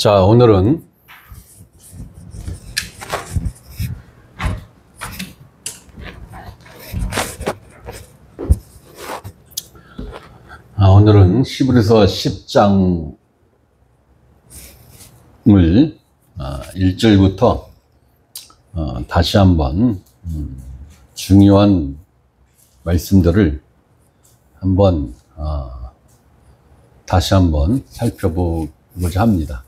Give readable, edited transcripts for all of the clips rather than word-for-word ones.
자, 오늘은 히브리서 10장을 1절부터 다시 한번 중요한 말씀들을 한번 다시 한번 살펴보고자 합니다.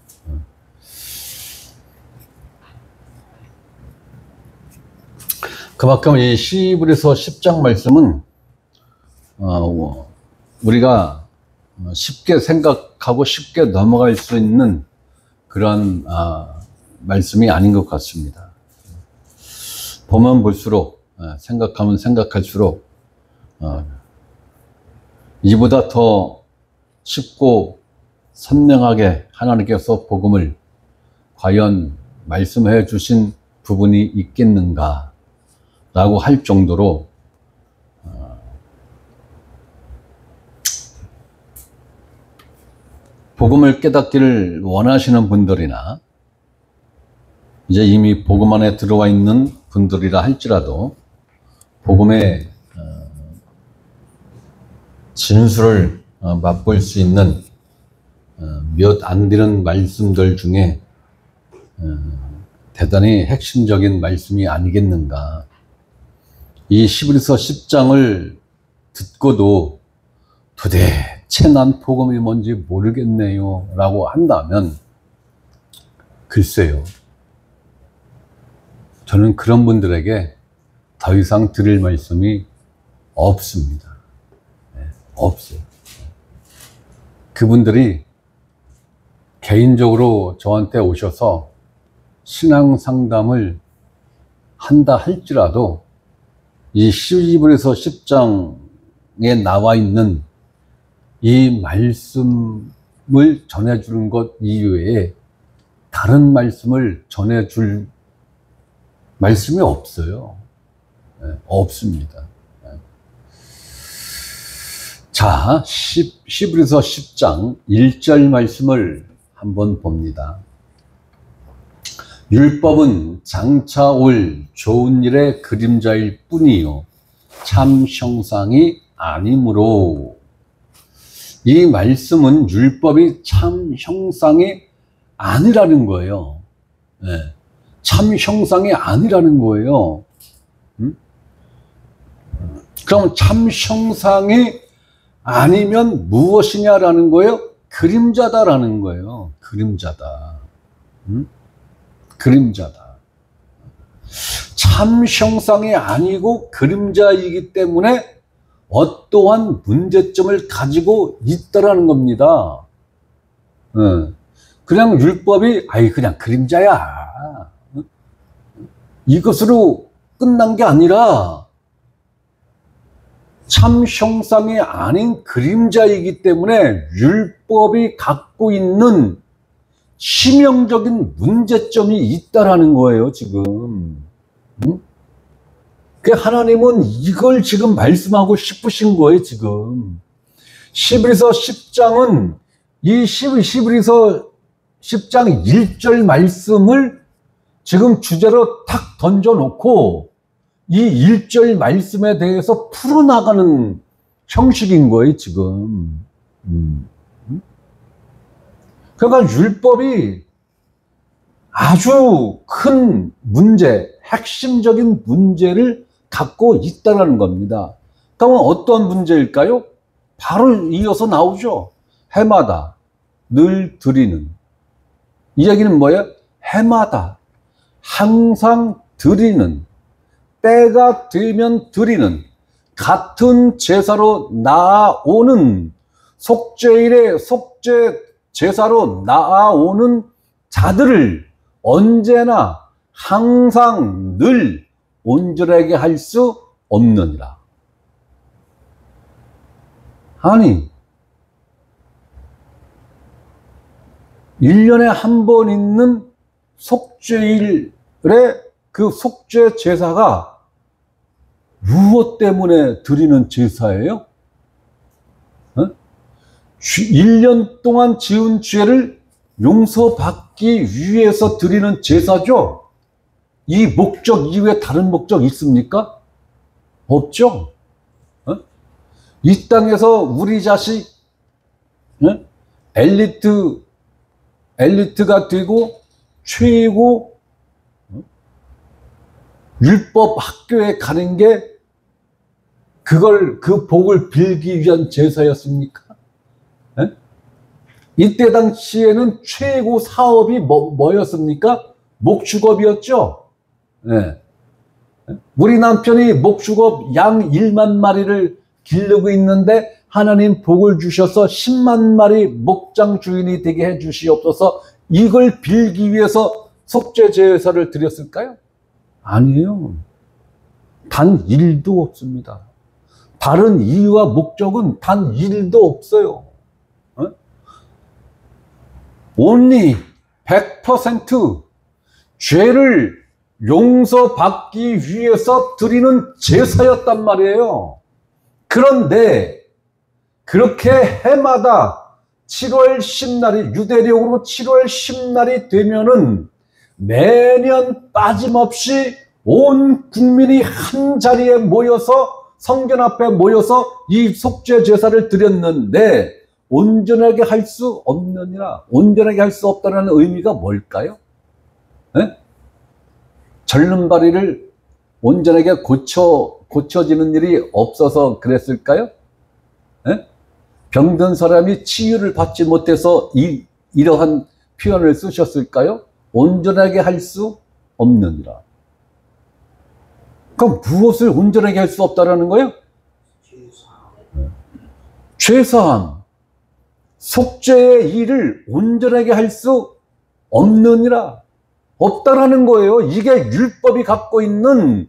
그만큼 이 히브리서 10장 말씀은 우리가 쉽게 생각하고 쉽게 넘어갈 수 있는 그런 말씀이 아닌 것 같습니다. 보면 볼수록, 생각하면 생각할수록 이보다 더 쉽고 선명하게 하나님께서 복음을 과연 말씀해 주신 부분이 있겠는가 라고 할 정도로 복음을 깨닫기를 원하시는 분들이나 이제 이미 복음 안에 들어와 있는 분들이라 할지라도 복음의 진수를 맛볼 수 있는 몇 안 되는 말씀들 중에 대단히 핵심적인 말씀이 아니겠는가. 이 히브리서 10장을 듣고도 도대체 난 복음이 뭔지 모르겠네요 라고 한다면 글쎄요, 저는 그런 분들에게 더 이상 드릴 말씀이 없습니다. 없어요. 그분들이 개인적으로 저한테 오셔서 신앙 상담을 한다 할지라도 이 히브리서 10장에 나와 있는 이 말씀을 전해주는 것 이외에 다른 말씀을 전해줄 말씀이 없어요. 없습니다. 자, 히브리서 10장 1절 말씀을 한번 봅니다. 율법은 장차 올 좋은 일의 그림자일 뿐이요 참 형상이 아니므로. 이 말씀은 율법이 참 형상이 아니라는 거예요. 참 형상이 아니라는 거예요. 그럼 참 형상이 아니면 무엇이냐라는 거예요? 그림자다라는 거예요. 그림자다. 그림자다. 참 형상이 아니고 그림자이기 때문에 어떠한 문제점을 가지고 있다라는 겁니다. 그냥 율법이 그냥 그림자야, 이것으로 끝난 게 아니라 참 형상이 아닌 그림자이기 때문에 율법이 갖고 있는 치명적인 문제점이 있다라는 거예요, 지금. 하나님은 이걸 지금 말씀하고 싶으신 거예요, 지금. 히브리서 10장은 이 히브리서 10장 1절 말씀을 지금 주제로 탁 던져놓고 이 1절 말씀에 대해서 풀어나가는 형식인 거예요, 지금. 그러니까 율법이 아주 큰 문제, 핵심적인 문제를 갖고 있다는 겁니다. 그러면 어떤 문제일까요? 바로 이어서 나오죠. 해마다 늘 드리는. 이 얘기는 뭐예요? 해마다 항상 드리는, 때가 되면 드리는, 같은 제사로 나아오는, 속죄일에 속죄 제사로 나아오는 자들을 언제나 항상 늘 온전하게 할 수 없느니라. 아니, 1년에 한 번 있는 속죄일에 그 속죄 제사가 무엇 때문에 드리는 제사예요? 1년 동안 지은 죄를 용서받기 위해서 드리는 제사죠. 이 목적 이외에 다른 목적 있습니까? 없죠. 이 땅에서 우리 자식 엘리트가 되고 최고 율법 학교에 가는 게 그 복을 빌기 위한 제사였습니까? 이때 당시에는 최고 사업이 뭐였습니까? 목축업이었죠. 네. 우리 남편이 목축업 양 1만 마리를 기르고 있는데 하나님 복을 주셔서 10만 마리 목장 주인이 되게 해 주시옵소서. 이걸 빌기 위해서 속죄 제사를 드렸을까요? 아니에요. 단 1도 없습니다. 다른 이유와 목적은 단 1도 없어요. only 100% 죄를 용서받기 위해서 드리는 제사였단 말이에요. 그런데 그렇게 해마다 7월 10날이 유대력으로 7월 10날이 되면은 매년 빠짐없이 온 국민이 한 자리에 모여서 성전 앞에 모여서 이 속죄 제사를 드렸는데 온전하게 할 수 없느니라. 온전하게 할 수 없다는 의미가 뭘까요? 네? 절름발이를 온전하게 고쳐지는 일이 없어서 그랬을까요? 네? 병든 사람이 치유를 받지 못해서 이러한 표현을 쓰셨을까요? 온전하게 할 수 없느니라. 그럼 무엇을 온전하게 할 수 없다라는 거예요? 죄사함. 속죄의 일을 온전하게 할 수 없느니라. 없다라는 거예요. 이게 율법이 갖고 있는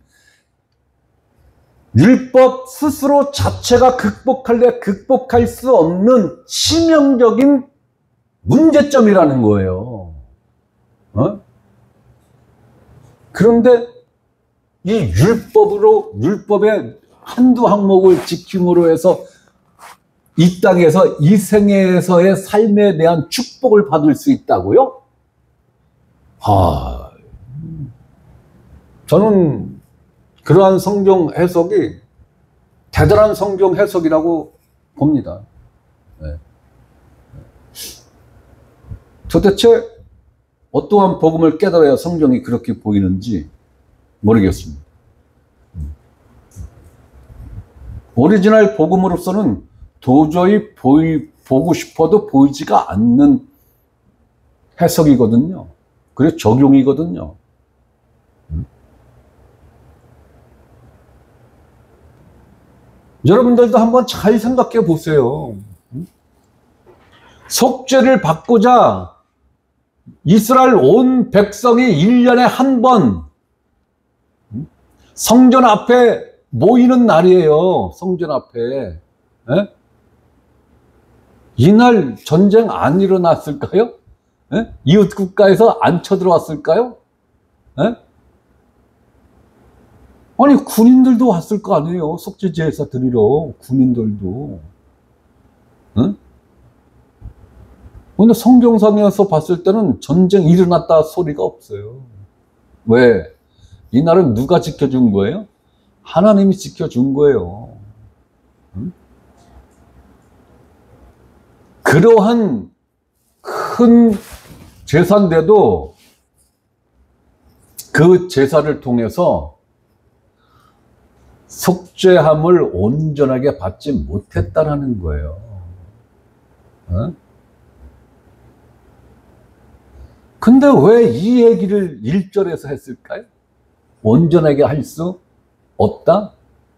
율법 스스로 자체가 극복할 수 없는 치명적인 문제점이라는 거예요. 그런데 이 율법의 한두 항목을 지킴으로 해서 이 땅에서 이 생애에서의 삶에 대한 축복을 받을 수 있다고요? 저는 그러한 성경 해석이 대단한 성경 해석이라고 봅니다. 네. 도대체 어떠한 복음을 깨달아야 성경이 그렇게 보이는지 모르겠습니다. 오리지널 복음으로서는 도저히 보고 싶어도 보이지가 않는 해석이거든요. 그리고 적용이거든요. 여러분들도 한번 잘 생각해 보세요. 속죄를 받고자 이스라엘 온 백성이 1년에 한 번 성전 앞에 모이는 날이에요. 성전 앞에. 에? 이날 전쟁 안 일어났을까요? 에? 이웃 국가에서 안 쳐들어왔을까요? 에? 아니 군인들도 왔을 거 아니에요. 속죄 제사 드리러 군인들도. 응? 근데 성경상에서 봤을 때는 전쟁 일어났다 소리가 없어요. 왜? 이날은 누가 지켜준 거예요? 하나님이 지켜준 거예요. 응? 그러한 큰 제사인데도 그 제사를 통해서 속죄함을 온전하게 받지 못했다라는 거예요. 어? 근데 왜 이 얘기를 1절에서 했을까요? 온전하게 할 수 없다?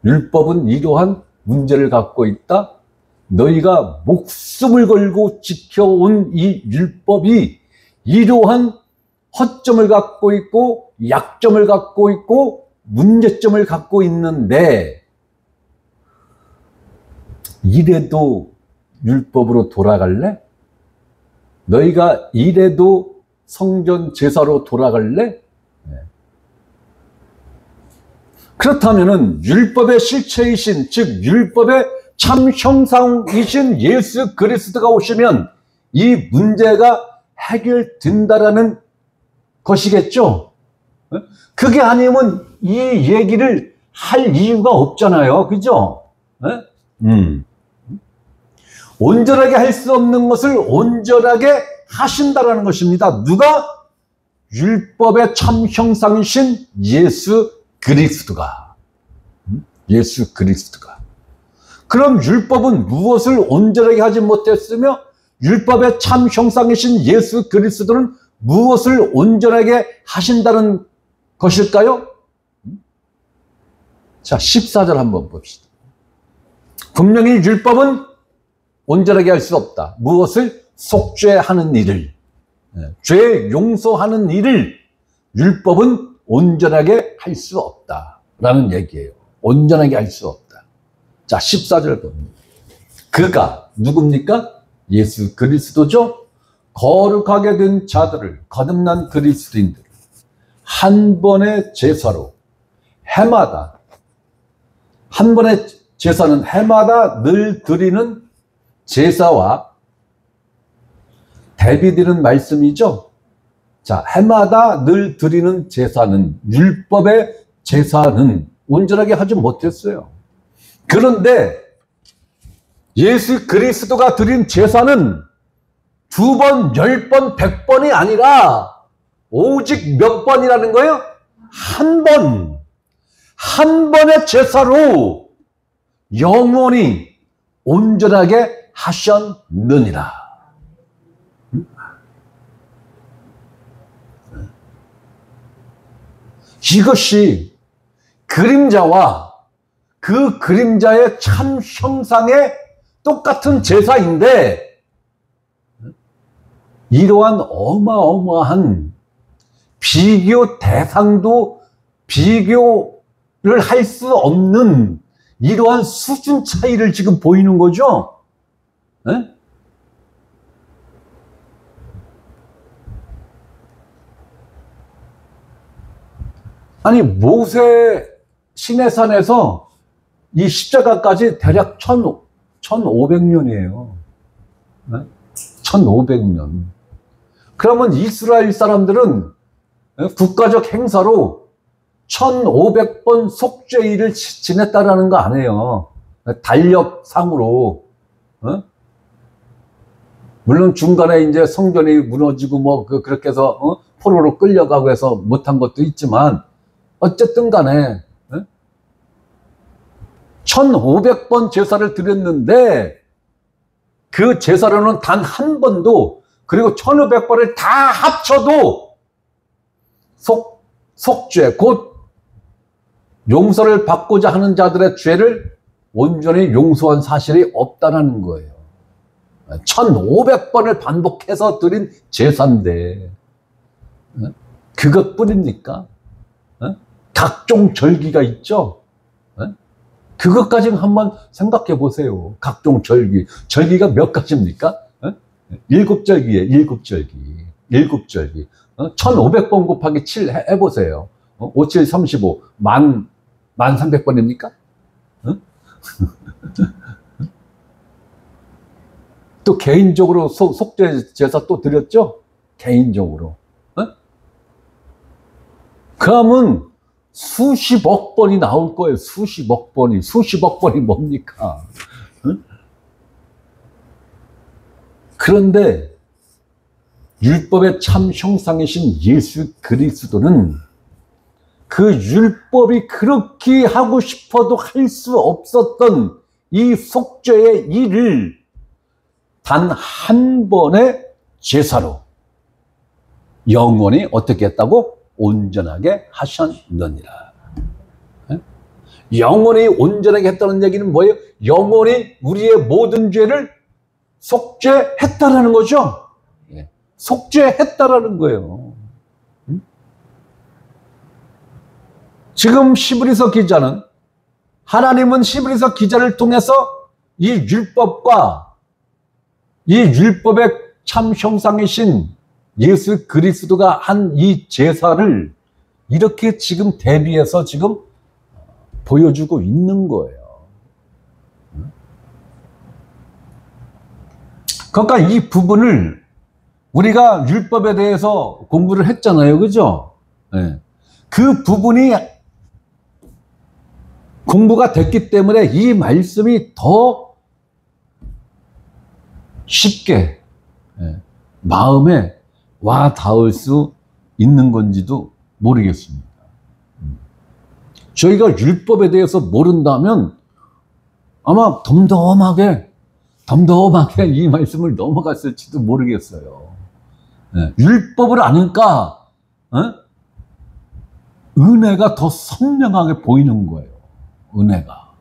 율법은 이러한 문제를 갖고 있다? 너희가 목숨을 걸고 지켜온 이 율법이 이러한 허점을 갖고 있고 약점을 갖고 있고 문제점을 갖고 있는데 이래도 율법으로 돌아갈래? 너희가 이래도 성전 제사로 돌아갈래? 그렇다면은 율법의 실체이신 즉 율법의 참 형상이신 예수 그리스도가 오시면 이 문제가 해결된다라는 것이겠죠. 그게 아니면 이 얘기를 할 이유가 없잖아요. 그죠? 온전하게 할 수 없는 것을 온전하게 하신다라는 것입니다. 누가? 율법의 참 형상이신 예수 그리스도가. 예수 그리스도가. 그럼 율법은 무엇을 온전하게 하지 못했으며 율법의 참 형상이신 예수 그리스도는 무엇을 온전하게 하신다는 것일까요? 자, 14절 한번 봅시다. 분명히 율법은 온전하게 할 수 없다. 무엇을? 속죄하는 일을, 죄 용서하는 일을 율법은 온전하게 할 수 없다라는 얘기예요. 온전하게 할 수 없다. 자, 14절 봅니다. 그가 누굽니까? 예수 그리스도죠. 거룩하게 된 자들을, 거듭난 그리스도인들을 한 번의 제사로 해마다, 한 번의 제사는 해마다 늘 드리는 제사와 대비되는 말씀이죠. 자, 해마다 늘 드리는 제사는, 율법의 제사는 온전하게 하지 못했어요. 그런데 예수 그리스도가 드린 제사는 2번, 10번, 100번이 아니라 오직 몇 번이라는 거예요? 한 번. 한 번의 제사로 영원히 온전하게 하셨느니라. 이것이 그림자와 그 그림자의 참 형상의 똑같은 제사인데, 이러한 어마어마한 비교 대상도 비교를 할 수 없는 이러한 수준 차이를 지금 보이는 거죠. 네? 아니, 모세 시내산에서 이 십자가까지 대략 1500년이에요. 네? 1500년. 그러면 이스라엘 사람들은 국가적 행사로 1500번 속죄일을 지냈다라는 거 아니에요. 달력상으로. 물론 중간에 이제 성전이 무너지고 뭐 그렇게 해서 포로로 끌려가고 해서 못한 것도 있지만, 어쨌든 간에 1500번 제사를 드렸는데 그 제사로는 단 한 번도, 그리고 1500번을 다 합쳐도 속죄, 곧 용서를 받고자 하는 자들의 죄를 온전히 용서한 사실이 없다는 거예요. 1500번을 반복해서 드린 제사인데 그것뿐입니까? 각종 절기가 있죠. 그것까지 한번 생각해 보세요. 각종 절기. 절기가 몇 가지입니까? 7절기에 7절기. 7절기. 1500번 곱하기 7 해보세요. 5, 7, 35. 1300번입니까? 또 개인적으로 속죄 제사 또 드렸죠? 개인적으로. 그러면 수십억 번이 나올 거예요. 수십억 번이. 수십억 번이 뭡니까? 그런데 율법의 참 형상이신 예수 그리스도는 그 율법이 그렇게 하고 싶어도 할 수 없었던 이 속죄의 일을 단 한 번의 제사로 영원히 어떻게 했다고? 온전하게 하셨느니라. 영원히 온전하게 했다는 얘기는 뭐예요? 영원히 우리의 모든 죄를 속죄했다라는 거죠. 속죄했다라는 거예요. 지금 히브리서 기자는, 하나님은 히브리서 기자를 통해서 이 율법과 이 율법의 참 형상이신 예수 그리스도가 한 이 제사를 이렇게 지금 대비해서 지금 보여주고 있는 거예요. 그러니까 이 부분을 우리가 율법에 대해서 공부를 했잖아요. 그죠? 네. 그 부분이 공부가 됐기 때문에 이 말씀이 더 쉽게 마음에 와 닿을 수 있는 건지도 모르겠습니다. 저희가 율법에 대해서 모른다면 아마 덤덤하게 이 말씀을 넘어갔을지도 모르겠어요. 율법을 아니까 은혜가 더 선명하게 보이는 거예요. 은혜가.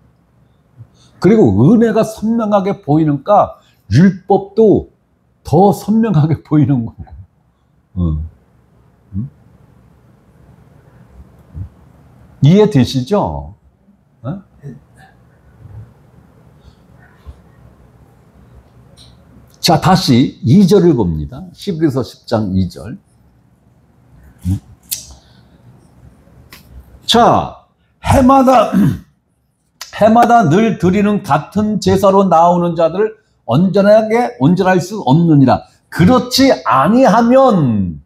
그리고 은혜가 선명하게 보이니까 율법도 더 선명하게 보이는 거고. 이해되시죠? 자, 다시 2절을 봅니다. 히브리서 10장 2절. 자, 해마다 늘 드리는 같은 제사로 나오는 자들을 온전할 수 없느니라. 그렇지 아니하면,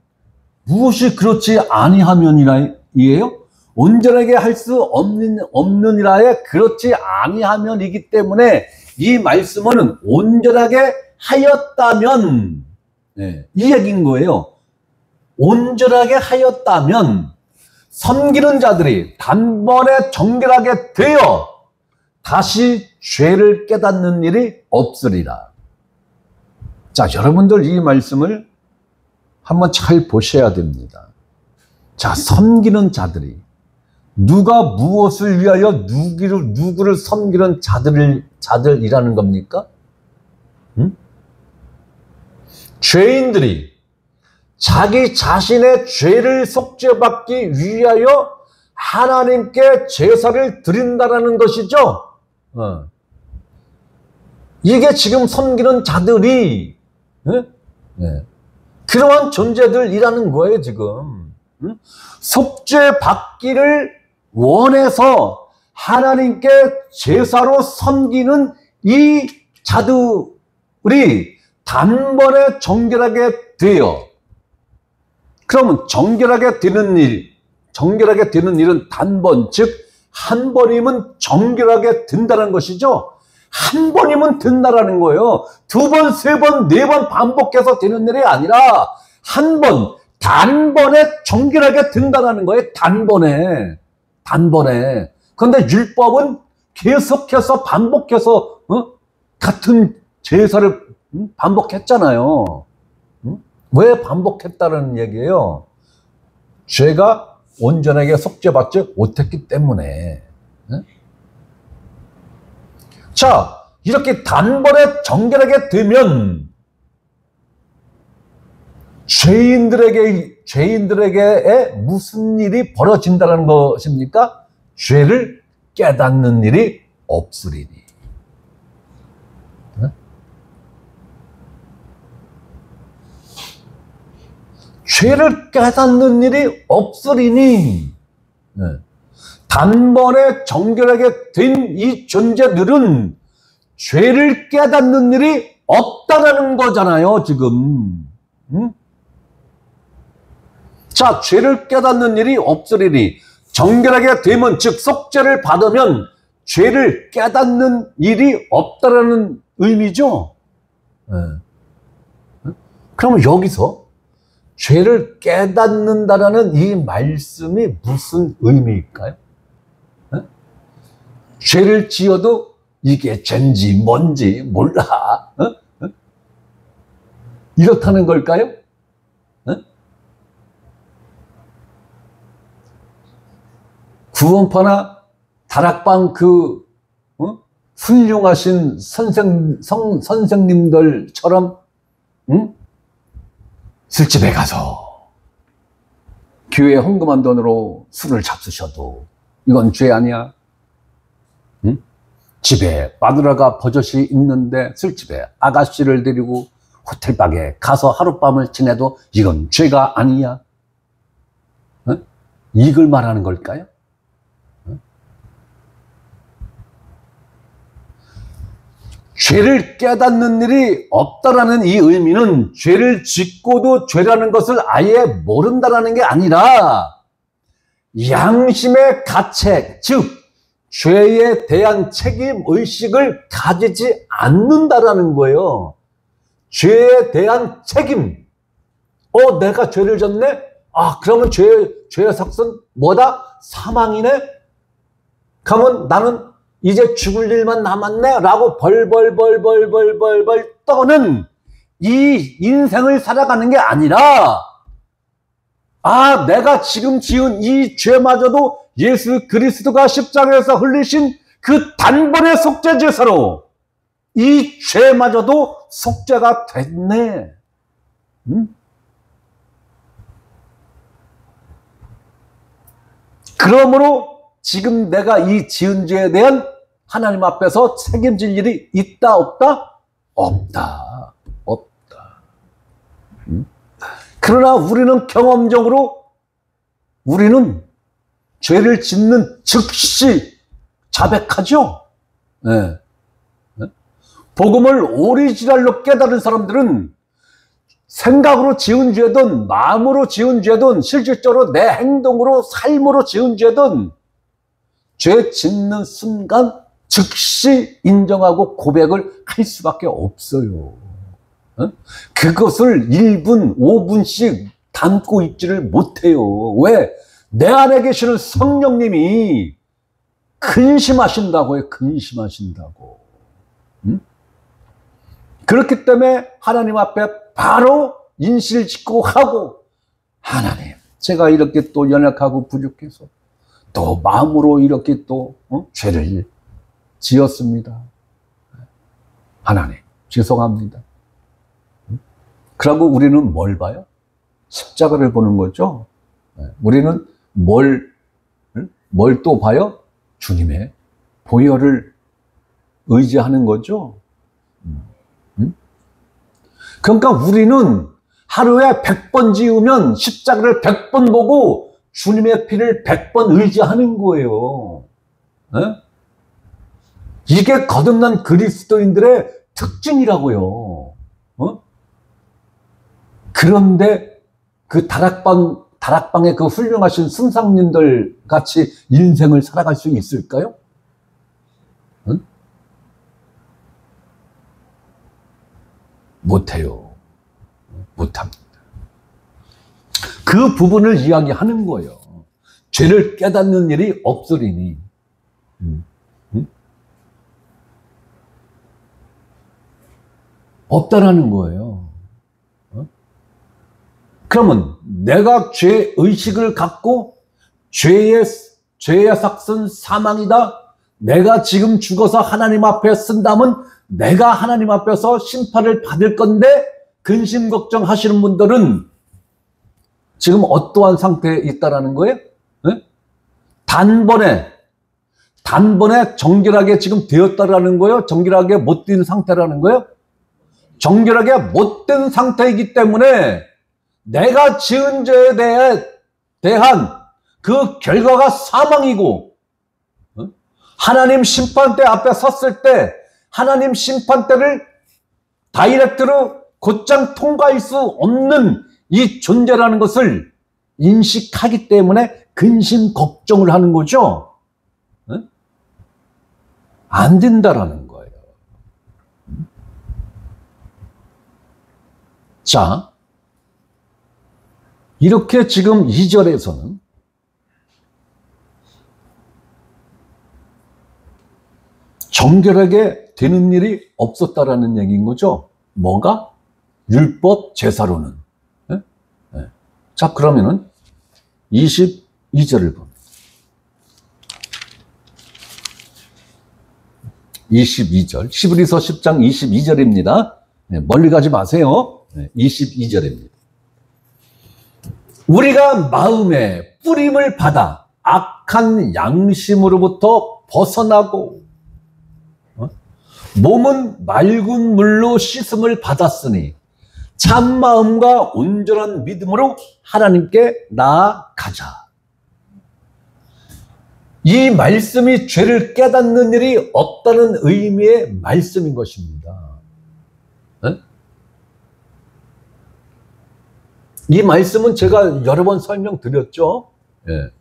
무엇이 그렇지 아니하면이에요? 온전하게 할 수 없느니라에 그렇지 아니하면이기 때문에 이 말씀은 온전하게 하였다면, 이 얘기인 거예요. 온전하게 하였다면 섬기는 자들이 단번에 정결하게 되어 다시 죄를 깨닫는 일이 없으리라. 자, 여러분들 이 말씀을 한번 잘 보셔야 됩니다. 자, 섬기는 자들이 누가 무엇을 위하여 누구를 섬기는 자들이라는 겁니까? 죄인들이 자기 자신의 죄를 속죄받기 위하여 하나님께 제사를 드린다라는 것이죠. 이게 지금 섬기는 자들이 그러한 존재들이라는 거예요, 지금. 속죄받기를 원해서 하나님께 제사로 섬기는 이 자들이 단번에 정결하게 되어, 그러면 정결하게 되는 일은 단번, 즉 한 번이면 정결하게 된다는 것이죠. 한 번이면 된다라는 거예요. 두 번, 세 번, 네 번 반복해서 되는 일이 아니라 한 번, 단번에 정결하게 된다는 거예요. 단번에. 그런데 율법은 계속해서 반복해서 같은 제사를 반복했잖아요. 왜 반복했다는 얘기예요? 죄가 온전하게 속죄받지 못했기 때문에. 자, 이렇게 단번에 정결하게 되면 죄인들에게 무슨 일이 벌어진다는 것입니까? 죄를 깨닫는 일이 없으리니. 죄를 깨닫는 일이 없으리니. 단번에 정결하게 된 이 존재들은 죄를 깨닫는 일이 없다라는 거잖아요, 지금. 자, 죄를 깨닫는 일이 없으리니. 정결하게 되면, 즉 속죄를 받으면 죄를 깨닫는 일이 없다라는 의미죠. 그러면 여기서 죄를 깨닫는다라는 이 말씀이 무슨 의미일까요? 죄를 지어도 이게 죄인지 뭔지 몰라. 이렇다는 걸까요? 구원파나 다락방 훌륭하신 선생님들처럼 술집에 가서 교회 헌금한 돈으로 술을 잡수셔도 이건 죄 아니야? 집에 마누라가 버젓이 있는데 술집에 아가씨를 데리고 호텔방에 가서 하룻밤을 지내도 이건 죄가 아니야? 이걸 말하는 걸까요? 죄를 깨닫는 일이 없다라는 이 의미는 죄를 짓고도 죄라는 것을 아예 모른다라는 게 아니라 양심의 가책, 즉 죄에 대한 책임 의식을 가지지 않는다라는 거예요. 죄에 대한 책임. 내가 죄를 졌네? 그러면 죄의 삭은 뭐다? 사망이네? 그러면 나는 이제 죽을 일만 남았네? 라고 벌벌 떠는 이 인생을 살아가는 게 아니라, 내가 지금 지은 이 죄마저도 예수 그리스도가 십자가에서 흘리신 그 단번의 속죄 제사로 이 죄마저도 속죄가 됐네. 그러므로 지금 내가 이 지은 죄에 대한 하나님 앞에서 책임질 일이 있다 없다? 없다. 그러나 우리는 경험적으로 우리는 죄를 짓는 즉시 자백하죠. 네. 복음을 오리지널로 깨달은 사람들은 생각으로 지은 죄든 마음으로 지은 죄든 실질적으로 내 행동으로 삶으로 지은 죄든 죄 짓는 순간 즉시 인정하고 고백을 할 수밖에 없어요. 그것을 1분, 5분씩 담고 있지를 못해요. 왜? 내 안에 계시는 성령님이 근심하신다고요. 근심하신다고. 그렇기 때문에 하나님 앞에 바로 인실을 짓고 하고, 하나님, 제가 이렇게 또 연약하고 부족해서 또 마음으로 이렇게 또 죄를 지었습니다. 하나님, 죄송합니다. 그러고 우리는 뭘 봐요? 십자가를 보는 거죠. 우리는 뭘 또 봐요? 주님의 보혈을 의지하는 거죠. 그러니까 우리는 하루에 100번 지으면 십자가를 100번 보고 주님의 피를 100번 의지하는 거예요. 이게 거듭난 그리스도인들의 특징이라고요. 그런데 그 다락방의 그 훌륭하신 승상님들 같이 인생을 살아갈 수 있을까요? 못해요. 못합니다. 그 부분을 이야기하는 거예요. 죄를 깨닫는 일이 없으리니. 없다라는 거예요. 그러면 내가 죄 의식을 갖고 죄의 삭은 사망이다. 내가 지금 죽어서 하나님 앞에 쓴다면 내가 하나님 앞에서 심판을 받을 건데 근심 걱정하시는 분들은 지금 어떠한 상태에 있다라는 거예요? 네? 단번에 정결하게 지금 되었다라는 거예요? 정결하게 못 된 상태라는 거예요? 정결하게 못 된 상태이기 때문에 내가 지은 죄에 대한 그 결과가 사망이고, 하나님 심판대 앞에 섰을 때 하나님 심판대를 다이렉트로 곧장 통과할 수 없는 이 존재라는 것을 인식하기 때문에 근심 걱정을 하는 거죠. 안 된다라는 거예요. 자, 이렇게 지금 2절에서는 정결하게 되는 일이 없었다라는 얘기인 거죠. 뭐가? 율법 제사로는. 네? 네. 자, 그러면은 22절을 봅니다. 22절. 히브리서 10장 22절입니다. 네, 멀리 가지 마세요. 네, 22절입니다. 우리가 마음에 뿌림을 받아 악한 양심으로부터 벗어나고 몸은 맑은 물로 씻음을 받았으니 참 마음과 온전한 믿음으로 하나님께 나아가자. 이 말씀이 죄를 깨닫는 일이 없다는 의미의 말씀인 것입니다. 네? 이 말씀은 제가 여러 번 설명드렸죠. 네.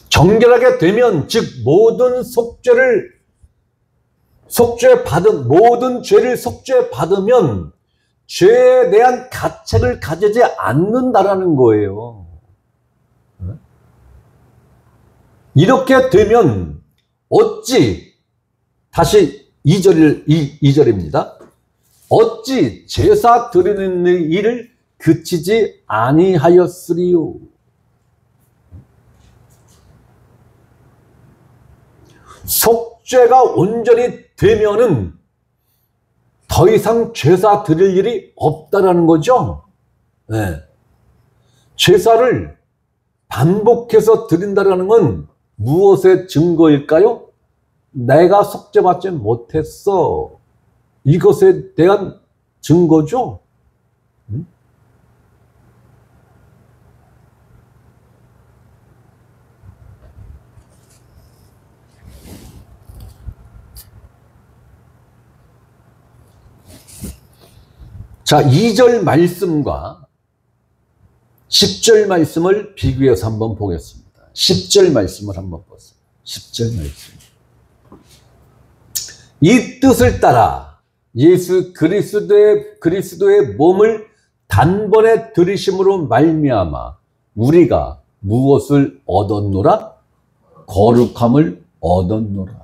정결하게 되면, 즉 모든 모든 죄를 속죄 받으면 죄에 대한 가책을 가지지 않는다라는 거예요. 이렇게 되면 어찌, 다시 2절입니다. 어찌 제사 드리는 일을 그치지 아니하였으리요. 속죄가 온전히 되면은 더 이상 제사 드릴 일이 없다라는 거죠. 네. 제사를 반복해서 드린다라는 건 무엇의 증거일까요? 내가 속죄받지 못했어. 이것에 대한 증거죠. 자, 2절 말씀과 10절 말씀을 비교해서 한번 보겠습니다. 10절 말씀을 한번 보세요. 10절 말씀. 이 뜻을 따라 예수 그리스도의 몸을 단번에 들이심으로 말미암아 우리가 무엇을 얻었노라? 거룩함을 얻었노라.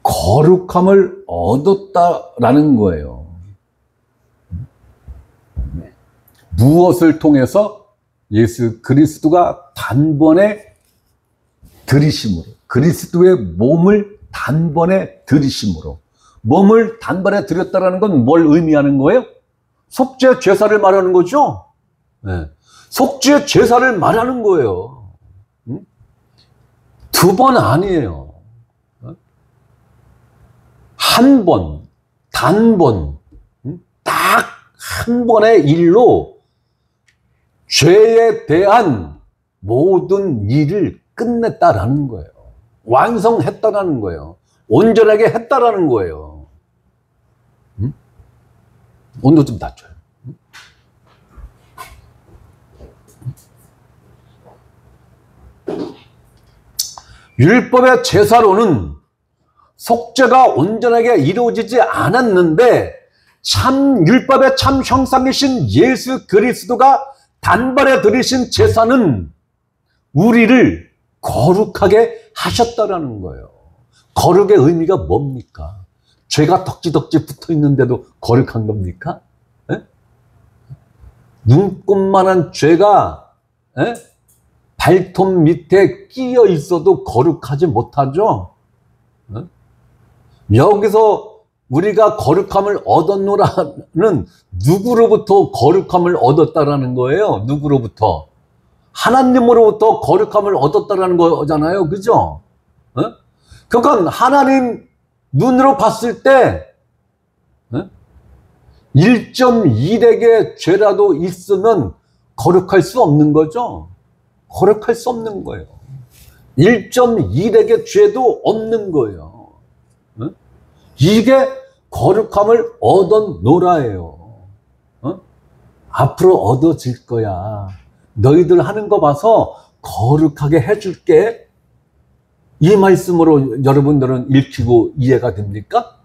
거룩함을 얻었다라는 거예요. 무엇을 통해서? 예수 그리스도가 단번에 들이심으로, 그리스도의 몸을 단번에 들이심으로. 몸을 단번에 들였다라는 건 뭘 의미하는 거예요? 속죄 제사를 말하는 거죠. 네. 속죄 제사를 말하는 거예요. 두 번 아니에요. 한 번, 단번, 딱 한 번의 일로 죄에 대한 모든 일을 끝냈다라는 거예요. 완성했다라는 거예요. 온전하게 했다라는 거예요. 온도 좀 낮춰요. 율법의 제사로는 속죄가 온전하게 이루어지지 않았는데 참 율법의 참 형상이신 예수 그리스도가 단번에 드리신 제사는 우리를 거룩하게 하셨다라는 거예요. 거룩의 의미가 뭡니까? 죄가 덕지덕지 붙어 있는데도 거룩한 겁니까? 에? 눈곱만한 죄가 발톱 밑에 끼어 있어도 거룩하지 못하죠? 여기서 우리가 거룩함을 얻었노라는 누구로부터 거룩함을 얻었다라는 거예요? 누구로부터? 하나님으로부터 거룩함을 얻었다라는 거잖아요. 그죠? 그러니까 하나님 눈으로 봤을 때 1.1액의 죄라도 있으면 거룩할 수 없는 거죠. 거룩할 수 없는 거예요. 1.1액의 죄도 없는 거예요. 이게 거룩함을 얻어노라예요. 앞으로 얻어질 거야. 너희들 하는 거 봐서 거룩하게 해줄게. 이 말씀으로 여러분들은 읽히고 이해가 됩니까?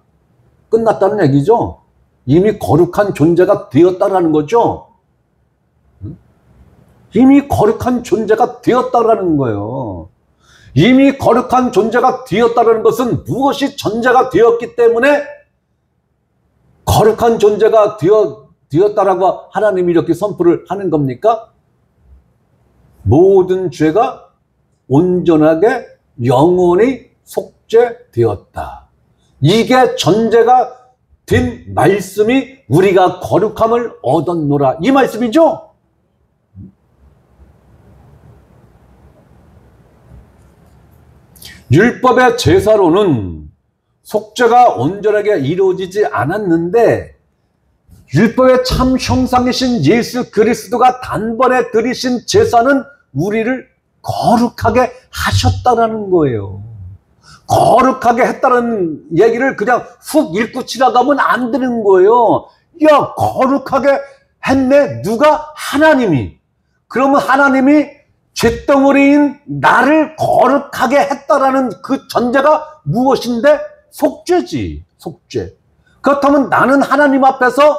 끝났다는 얘기죠. 이미 거룩한 존재가 되었다라는 거죠. 이미 거룩한 존재가 되었다라는 거예요. 이미 거룩한 존재가 되었다는 것은 무엇이 전제가 되었기 때문에 거룩한 존재가 되었다라고 하나님이 이렇게 선포를 하는 겁니까? 모든 죄가 온전하게 영원히 속죄되었다. 이게 전제가 된 말씀이 우리가 거룩함을 얻었노라. 이 말씀이죠? 율법의 제사로는 속죄가 온전하게 이루어지지 않았는데 율법의 참 형상이신 예수 그리스도가 단번에 드리신 제사는 우리를 거룩하게 하셨다라는 거예요. 거룩하게 했다는 얘기를 그냥 훅 읽고 지나가면 안 되는 거예요. 야, 거룩하게 했네. 누가? 하나님이. 그러면 하나님이 잿덩어리인 나를 거룩하게 했다라는 그 전제가 무엇인데? 속죄지. 속죄. 그렇다면 나는 하나님 앞에서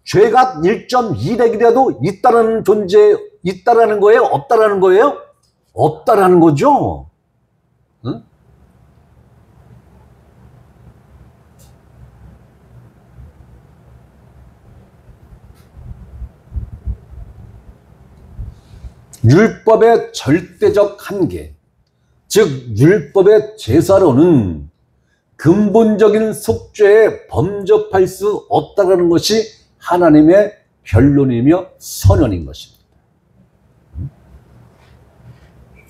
죄가 1.2렉이라도 있다라는 존재, 있다라는 거예요? 없다라는 거예요? 없다라는 거죠. 응? 율법의 절대적 한계, 즉 율법의 제사로는 근본적인 속죄에 범접할 수 없다는 것이 하나님의 변론이며 선언인 것입니다.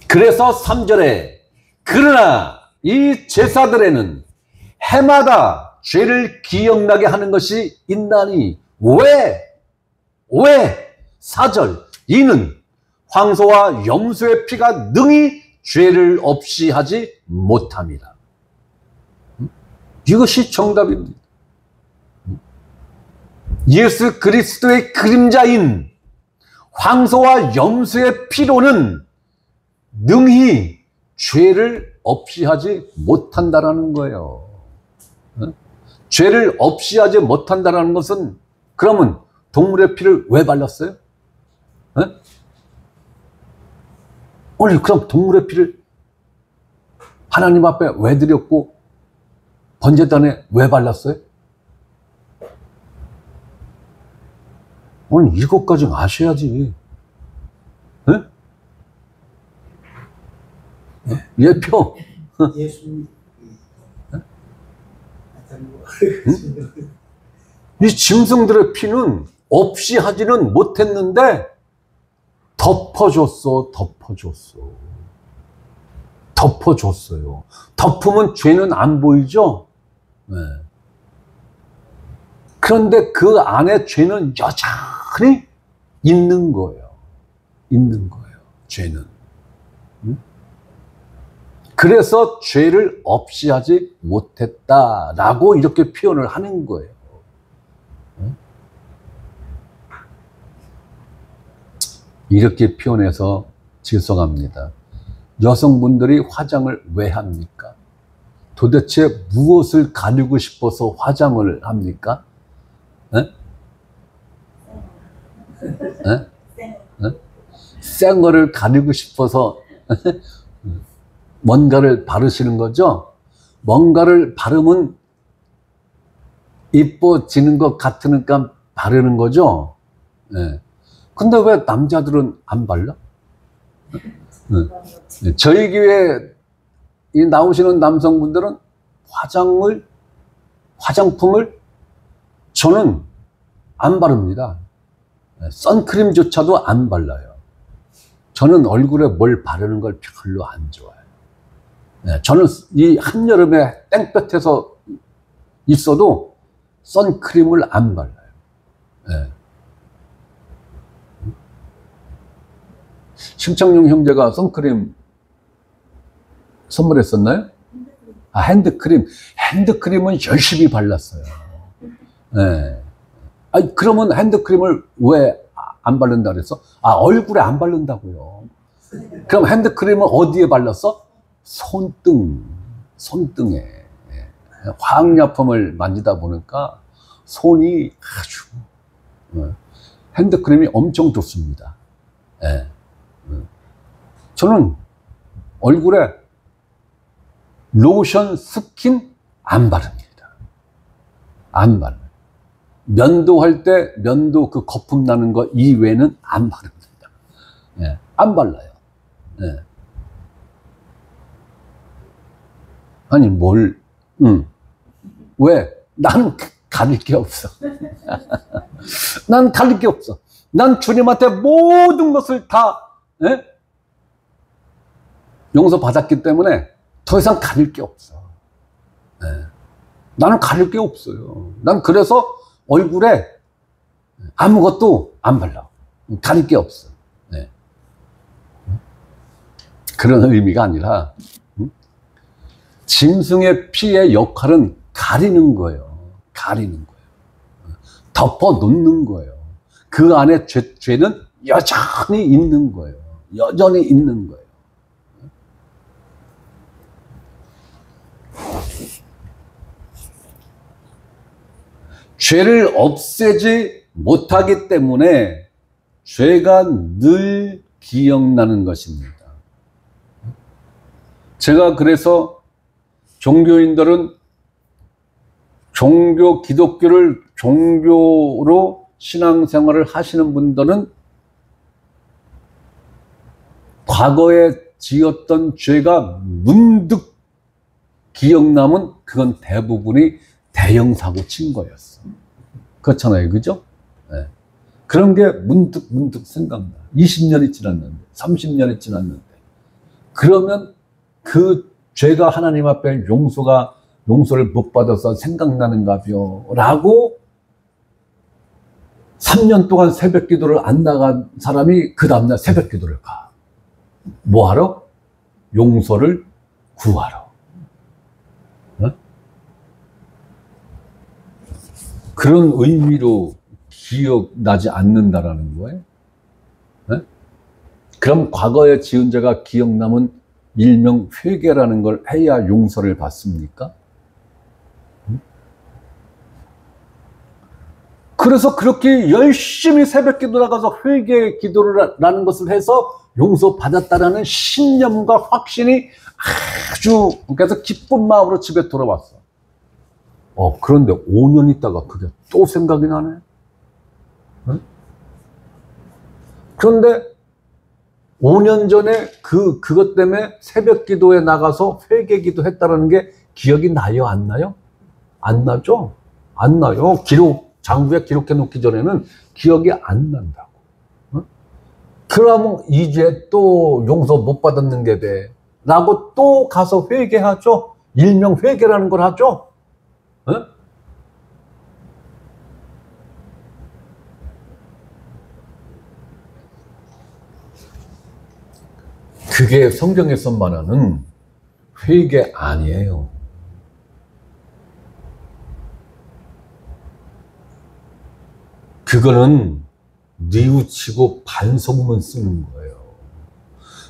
그래서 3절에 그러나 이 제사들에는 해마다 죄를 기억나게 하는 것이 있나니 왜? 4절 이는 황소와 염소의 피가 능히 죄를 없이 하지 못함이라. 이것이 정답입니다. 예수 그리스도의 그림자인 황소와 염소의 피로는 능히 죄를 없이 하지 못한다라는 거예요. 죄를 없이 하지 못한다라는 것은 그러면 동물의 피를 왜 발랐어요? 아니 그럼 동물의 피를 하나님 앞에 왜 드렸고 번제단에 왜 발랐어요? 아니 이것까지 아셔야지. 예표. 예수 이 짐승들의 피는 없이 하지는 못했는데 덮어줬어요. 덮으면 죄는 안 보이죠? 네. 그런데 그 안에 죄는 여전히 있는 거예요. 죄는. 그래서 죄를 없이 하지 못했다라고 이렇게 표현을 하는 거예요. 이렇게 표현해서 죄송합니다. 여성분들이 화장을 왜 합니까? 도대체 무엇을 가리고 싶어서 화장을 합니까? 생얼을 가리고 싶어서 뭔가를 바르시는 거죠? 뭔가를 바르면 이뻐지는 것 같으니까 바르는 거죠? 네. 근데 왜 남자들은 안 발라? 네. 저희 교회에 나오시는 남성분들은 화장품을 저는 안 바릅니다. 선크림조차도 안 발라요. 저는 얼굴에 뭘 바르는 걸 별로 안 좋아해요. 네, 저는 이 한여름에 땡볕에서 있어도 선크림을 안 발라요. 네. 심창용 형제가 선크림 선물했었나요? 아, 핸드크림은 열심히 발랐어요. 네. 아니, 그러면 핸드크림을 왜 안 바른다 그랬어? 아, 얼굴에 안 바른다고요. 그럼 핸드크림은 어디에 발랐어? 손등에. 화학약품을 만지다 보니까 손이 아주 핸드크림이 엄청 좋습니다. 네. 저는 얼굴에 로션, 스킨 안 바릅니다. 안 발라요. 면도할 때 면도 그 거품 나는 거 이외에는 안 바릅니다. 네, 안 발라요. 네. 아니 왜? 나는 가릴 게 없어. 난 가릴 게 없어. 난 주님한테 모든 것을 다 용서받았기 때문에 더 이상 가릴 게 없어. 나는 가릴 게 없어요. 난 그래서 얼굴에 아무것도 안 발라. 가릴 게 없어. 네. 그런 의미가 아니라 짐승의 피의 역할은 가리는 거예요. 가리는 거예요. 덮어 놓는 거예요. 그 안에 죄는 여전히 있는 거예요. 여전히 있는 거예요. 죄를 없애지 못하기 때문에 죄가 늘 기억나는 것입니다. 제가 그래서 종교인들은 기독교를 종교로 신앙생활을 하시는 분들은 과거에 지었던 죄가 문득 기억나면 그건 대부분이 대형 사고 친 거였어. 그렇잖아요. 그죠? 네. 그런 게 문득 생각나. 20년이 지났는데, 30년이 지났는데. 그러면 그 죄가 하나님 앞에 용서를 못 받아서 생각나는가벼 라고 3년 동안 새벽 기도를 안 나간 사람이 그 다음날 새벽 기도를 가. 뭐 하러? 용서를 구하러. 어? 그런 의미로 기억나지 않는다라는 거예요. 어? 그럼 과거에 지은 죄가 기억나면 일명 회개라는 걸 해야 용서를 받습니까? 그래서 그렇게 열심히 새벽 기도 나가서 회개 기도라는 것을 해서 용서받았다라는 신념과 확신이 아주 그래서 기쁜 마음으로 집에 돌아왔어. 그런데 5년 있다가 그게 또 생각이 나네. 응? 그런데 5년 전에 그것 때문에 새벽 기도에 나가서 회개 기도했다라는 게 기억이 나요? 안 나요? 안 나죠? 안 나요. 장부에 기록해 놓기 전에는 기억이 안 난다고. 어? 그러면 이제 또 용서 못 받았는 게 돼. 라고 또 가서 회개하죠. 일명 회개라는 걸 하죠. 어? 그게 성경에서 말하는 회개 아니에요. 그거는 뉘우치고 반성문 쓰는 거예요.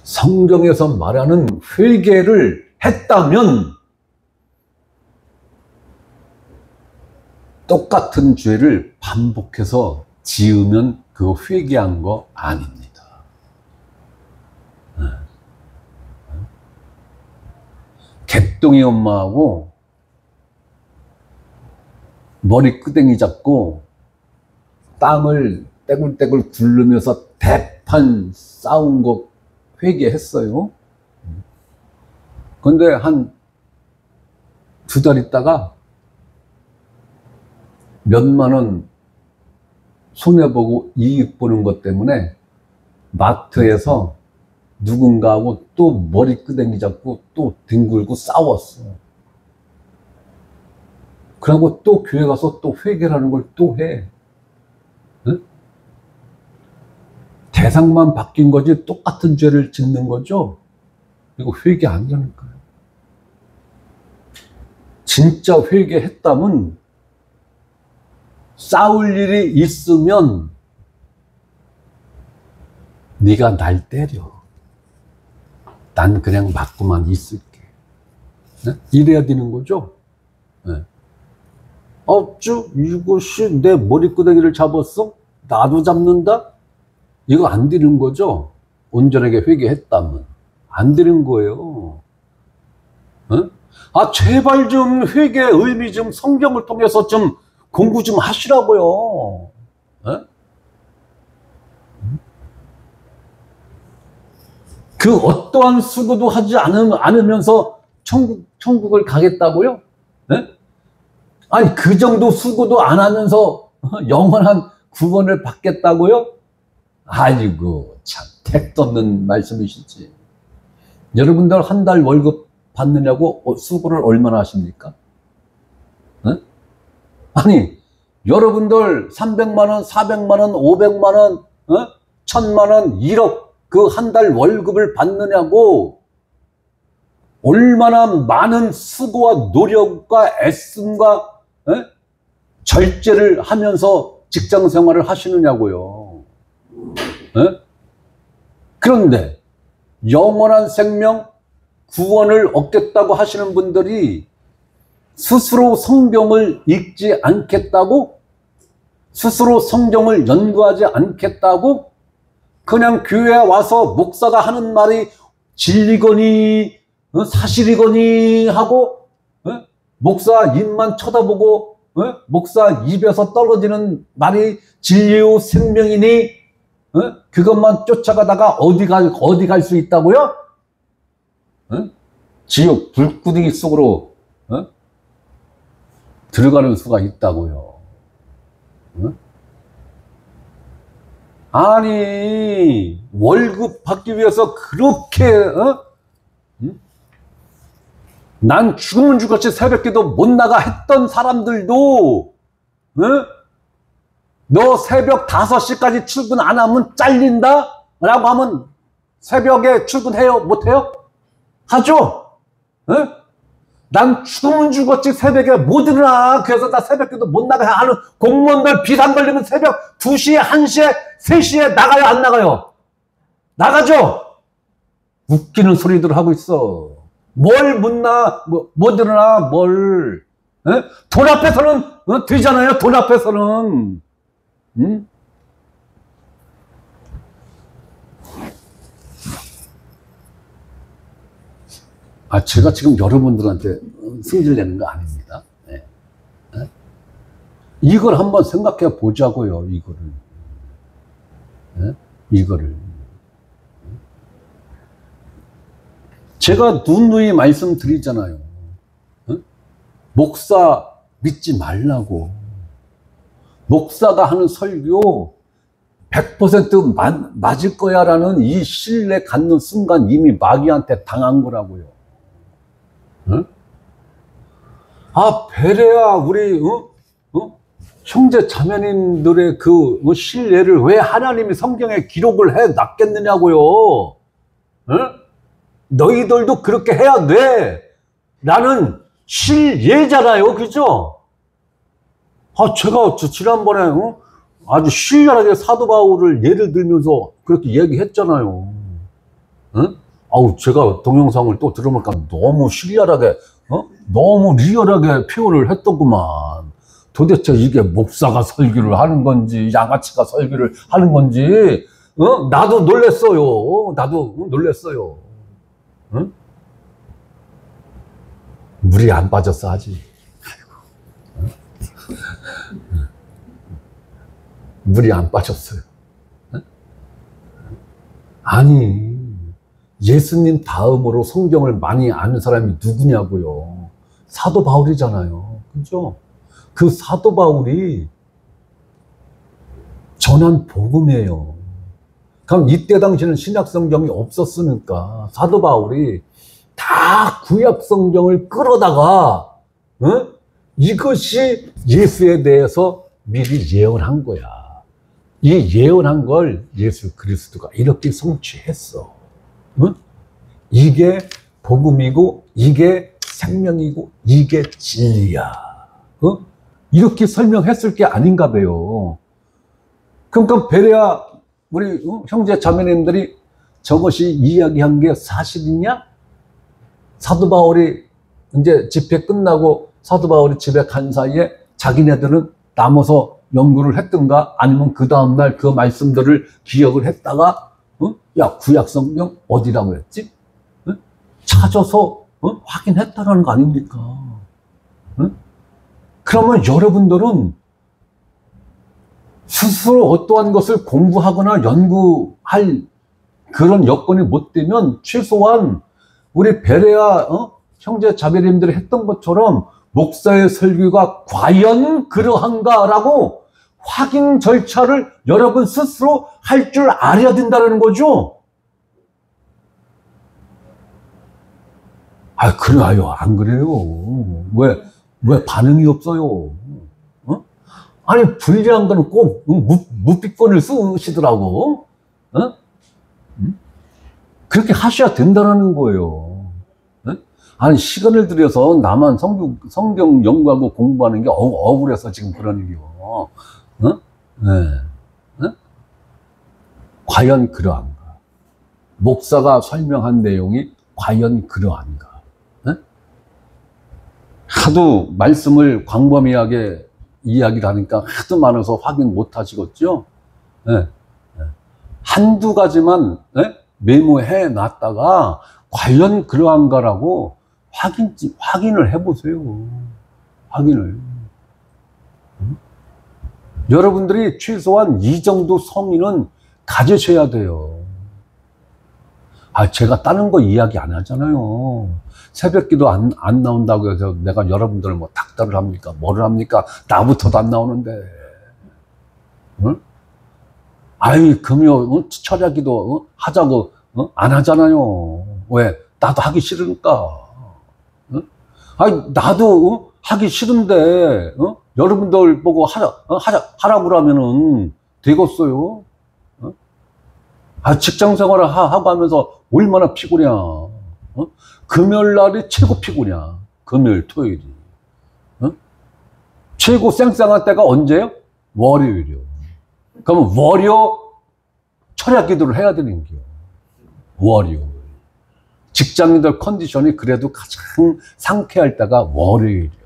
성경에서 말하는 회개를 했다면 똑같은 죄를 반복해서 지으면 그거 회개한 거 아닙니다. 개똥이 엄마하고 머리 끄댕이 잡고 땅을 떼굴떼굴 굴르면서 대판 싸운 거 회개했어요. 근데 한 2달 있다가 몇만 원 손해보고 이익 보는 것 때문에 마트에서 누군가하고 또 머리 끄댕이 잡고 또 뒹굴고 싸웠어. 그러고 또 교회 가서 또 회개라는 걸 또 해. 응? 대상만 바뀐 거지 똑같은 죄를 짓는 거죠. 이거 회개 아니라니까요. 진짜 회개했다면 싸울 일이 있으면 네가 날 때려. 난 그냥 맞고만 있을게. 네? 이래야 되는 거죠. 네. 이것이 내 머리끄댕이를 잡았어? 나도 잡는다? 이거 안 되는 거죠. 온전하게 회개했다면 안 되는 거예요. 네? 제발 좀 회개 의미 좀 성경을 통해서 좀 공부 좀 하시라고요. 네? 그 어떠한 수고도 하지 않으면서 천국을 가겠다고요? 네? 아니 그 정도 수고도 안 하면서 영원한 구원을 받겠다고요? 아이고 참 택도 없는 말씀이시지. 여러분들 한 달 월급 받느냐고 수고를 얼마나 하십니까? 네? 아니 여러분들 300만 원, 400만 원, 500만 원, 1000만 원, 1억 그 한 달 월급을 받느냐고 얼마나 많은 수고와 노력과 애씀과 절제를 하면서 직장 생활을 하시느냐고요. 그런데 영원한 생명 구원을 얻겠다고 하시는 분들이 스스로 성경을 읽지 않겠다고, 스스로 성경을 연구하지 않겠다고, 그냥 교회에 와서 목사가 하는 말이 진리거니 사실이거니 하고 목사 입만 쳐다보고 목사 입에서 떨어지는 말이 진리요 생명이니 그것만 쫓아가다가 어디 갈 수 있다고요? 지옥 불구덩이 속으로 들어가는 수가 있다고요. 아니 월급 받기 위해서 그렇게 난 죽으면 죽었지 새벽기도 못 나가 했던 사람들도 너 새벽 5시까지 출근 안 하면 잘린다? 라고 하면 새벽에 출근해요? 못해요? 하죠? 난 죽으면 죽었지 새벽에 못 일어나. 그래서 나 새벽기도 못 나가 하는 공무원들 비상 걸리면 새벽 2시에, 1시에, 3시에 나가요? 안 나가요? 나가죠? 웃기는 소리들 하고 있어. 뭘 못 일어나, 뭘. 돈 앞에서는 되잖아요, 돈 앞에서는. 제가 지금 여러분들한테 승질 내는 거 아닙니다. 네. 이걸 한번 생각해 보자고요, 이거를. 이거를. 제가 누누이 말씀드리잖아요. 목사 믿지 말라고. 목사가 하는 설교 100% 맞을 거야 라는 이 신뢰 갖는 순간 이미 마귀한테 당한 거라고요. 베레아 우리 형제 자매님들의 그 신뢰를 왜 하나님이 성경에 기록을 해 놨겠느냐고요. 너희들도 그렇게 해야 돼 라는 실예잖아요. 그죠? 제가 지난번에 아주 신랄하게 사도 바울을 예를 들면서 그렇게 얘기했잖아요. 제가 동영상을 또 들어보니까 너무 신랄하게 너무 리얼하게 표현을 했더구만. 도대체 이게 목사가 설교를 하는 건지 양아치가 설교를 하는 건지 나도 놀랬어요. 나도 놀랬어요. 물이 안 빠졌어 아직. 물이 안 빠졌어요. 아니 예수님 다음으로 성경을 많이 아는 사람이 누구냐고요. 사도 바울이잖아요. 그죠? 그 사도 바울이 전한 복음이에요. 그럼 이때 당시에는 신약 성경이 없었으니까 사도 바울이 다 구약 성경을 끌어다가 이것이 예수에 대해서 미리 예언한 거야. 이 예언한 걸 예수 그리스도가 이렇게 성취했어. 이게 복음이고 이게 생명이고 이게 진리야. 이렇게 설명했을 게 아닌가 봐요. 그러니까 베레아 우리 형제 자매님들이 저것이 이야기한 게 사실이냐? 사도 바울이 이제 집회 끝나고 사도 바울이 집에 간 사이에 자기네들은 남아서 연구를 했던가 아니면 그 다음날 그 말씀들을 기억을 했다가 야 구약 성경 어디라고 했지? 찾아서 확인했다라는 거 아닙니까? 그러면 여러분들은 스스로 어떠한 것을 공부하거나 연구할 그런 여건이 못 되면 최소한 우리 베레아 형제 자매님들이 했던 것처럼 목사의 설교가 과연 그러한가라고 확인 절차를 여러분 스스로 할 줄 알아야 된다는 거죠. 그래요? 안 그래요? 왜 반응이 없어요? 아니, 불리한 거는 꼭 묵비권을 쓰시더라고. 어? 그렇게 하셔야 된다는 거예요. 어? 아니, 시간을 들여서 나만 성경 연구하고 공부하는 게 억울해서 지금 그런 일이요. 어? 네. 어? 과연 그러한가? 목사가 설명한 내용이 과연 그러한가? 어? 하도 말씀을 광범위하게 이야기를 하니까 하도 많아서 확인 못 하시겠죠? 네. 한두 가지만 메모해 놨다가 과연 그러한가라고 확인을 해보세요. 확인을. 여러분들이 최소한 이 정도 성의는 가지셔야 돼요. 아, 제가 다른 거 이야기 안 하잖아요. 새벽 기도 안 나온다고 해서 내가 여러분들을 뭐 닥달을 합니까? 뭐를 합니까? 나부터도 안 나오는데. 응? 아이, 금요, 철야 기도 하자고, 안 하잖아요. 왜? 나도 하기 싫으니까. 응? 아이, 나도 하기 싫은데, 여러분들 보고 하라고 그러면은 되겠어요? 아, 직장 생활을 하고 하면서 얼마나 피곤해. 금요일 날이 최고 피곤이야. 금요일, 토요일이. 최고 쌩쌩한 때가 언제요? 월요일이요. 그러면 월요 철야 기도를 해야 되는 거예요. 월요. 직장인들 컨디션이 그래도 가장 상쾌할 때가 월요일이에요.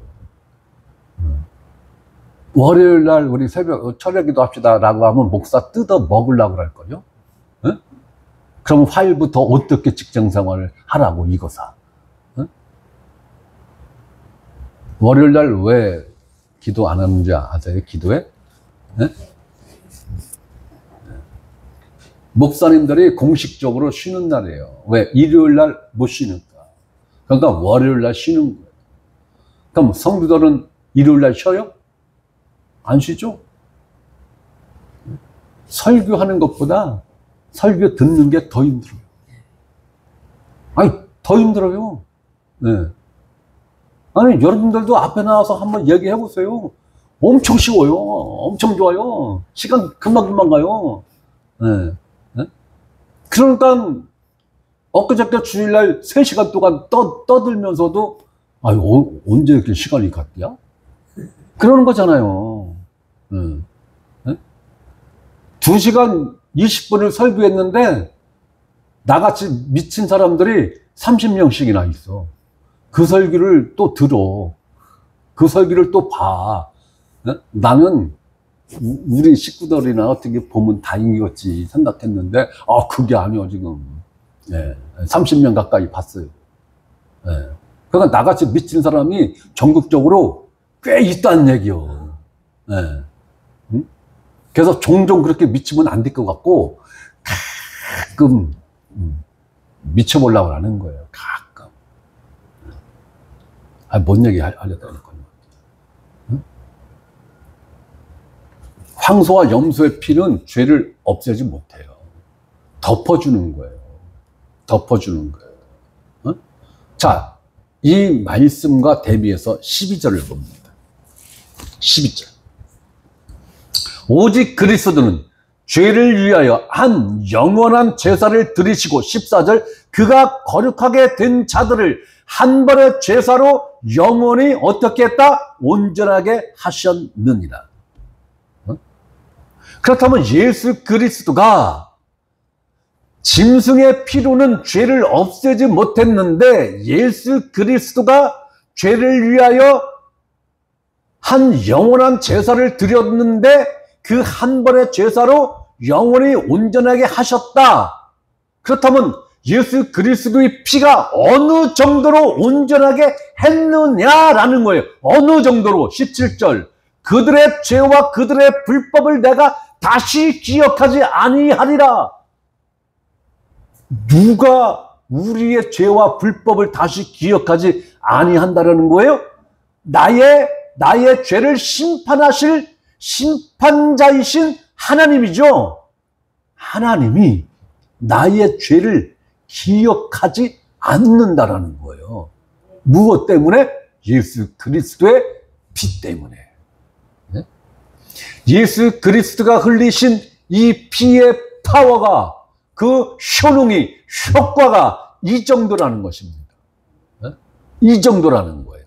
월요일 날 우리 새벽 철야 기도 합시다 라고 하면 목사 뜯어 먹으려고 그럴걸요? 그럼 화요일부터 어떻게 직장 생활을 하라고 이거사. 월요일 날 왜 기도 안 하는지 아세요? 기도에? 목사님들이 공식적으로 쉬는 날이에요. 왜? 일요일 날 못 쉬니까. 그러니까 월요일 날 쉬는 거예요. 그럼 성도들은 일요일 날 쉬어요? 안 쉬죠? 설교하는 것보다 설교 듣는 게 더 힘들어요. 아니, 더 힘들어요. 네. 아니, 여러분들도 앞에 나와서 한번 얘기해 보세요. 엄청 쉬워요. 엄청 좋아요. 시간 금방금방 가요. 네. 그러니까 엊그저께 주일날 3시간 동안 떠들면서도 아유, 언제 이렇게 시간이 갔냐? 그러는 거잖아요. 2시간 20분을 설교했는데 나같이 미친 사람들이 30명씩이나 있어. 그 설교를 또 들어. 그 설교를 또 봐. 나는 우리 식구들이나 어떻게 보면 다행이겠지 생각했는데 그게 아니요 지금. 30명 가까이 봤어요. 그러니까 나같이 미친 사람이 전국적으로 꽤 있다는 얘기요. 그래서 종종 그렇게 미치면 안 될 것 같고 가끔 미쳐보려고 하는 거예요. 가끔. 뭔 얘기 하려다 했거든요. 황소와 염소의 피는 죄를 없애지 못해요. 덮어주는 거예요. 덮어주는 거예요. 자, 이 말씀과 대비해서 12절을 봅니다. 12절. 오직 그리스도는 죄를 위하여 한 영원한 제사를 드리시고 14절 그가 거룩하게 된 자들을 한 번의 제사로 영원히 어떻게 했다? 온전하게 하셨느니라. 그렇다면 예수 그리스도가 짐승의 피로는 죄를 없애지 못했는데 예수 그리스도가 죄를 위하여 한 영원한 제사를 드렸는데 그 한 번의 제사로 영원히 온전하게 하셨다. 그렇다면 예수 그리스도의 피가 어느 정도로 온전하게 했느냐라는 거예요. 어느 정도로? 17절. 그들의 죄와 그들의 불법을 내가 다시 기억하지 아니하리라. 누가 우리의 죄와 불법을 다시 기억하지 아니한다라는 거예요? 나의 죄를 심판하실 심판자이신 하나님이죠. 하나님이 나의 죄를 기억하지 않는다라는 거예요. 무엇 때문에? 예수 그리스도의 피 때문에. 예수 그리스도가 흘리신 이 피의 파워가, 그 효능이, 효과가 이 정도라는 것입니다. 이 정도라는 거예요.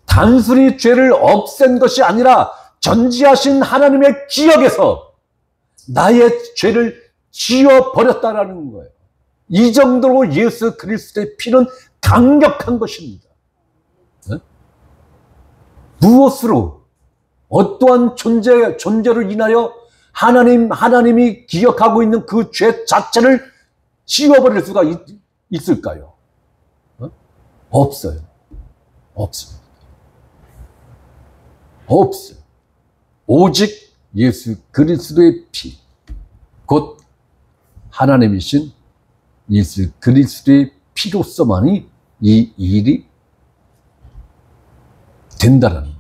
단순히 죄를 없앤 것이 아니라 전지하신 하나님의 기억에서 나의 죄를 지워버렸다라는 거예요. 이 정도로 예수 그리스도의 피는 강력한 것입니다. 무엇으로, 어떠한 존재로 인하여 하나님이 기억하고 있는 그 죄 자체를 지워버릴 수가 있을까요? 없어요. 없습니다. 없어요. 오직 예수 그리스도의 피, 곧 하나님이신 예수 그리스도의 피로서만이 이 일이 된다라는 거예요.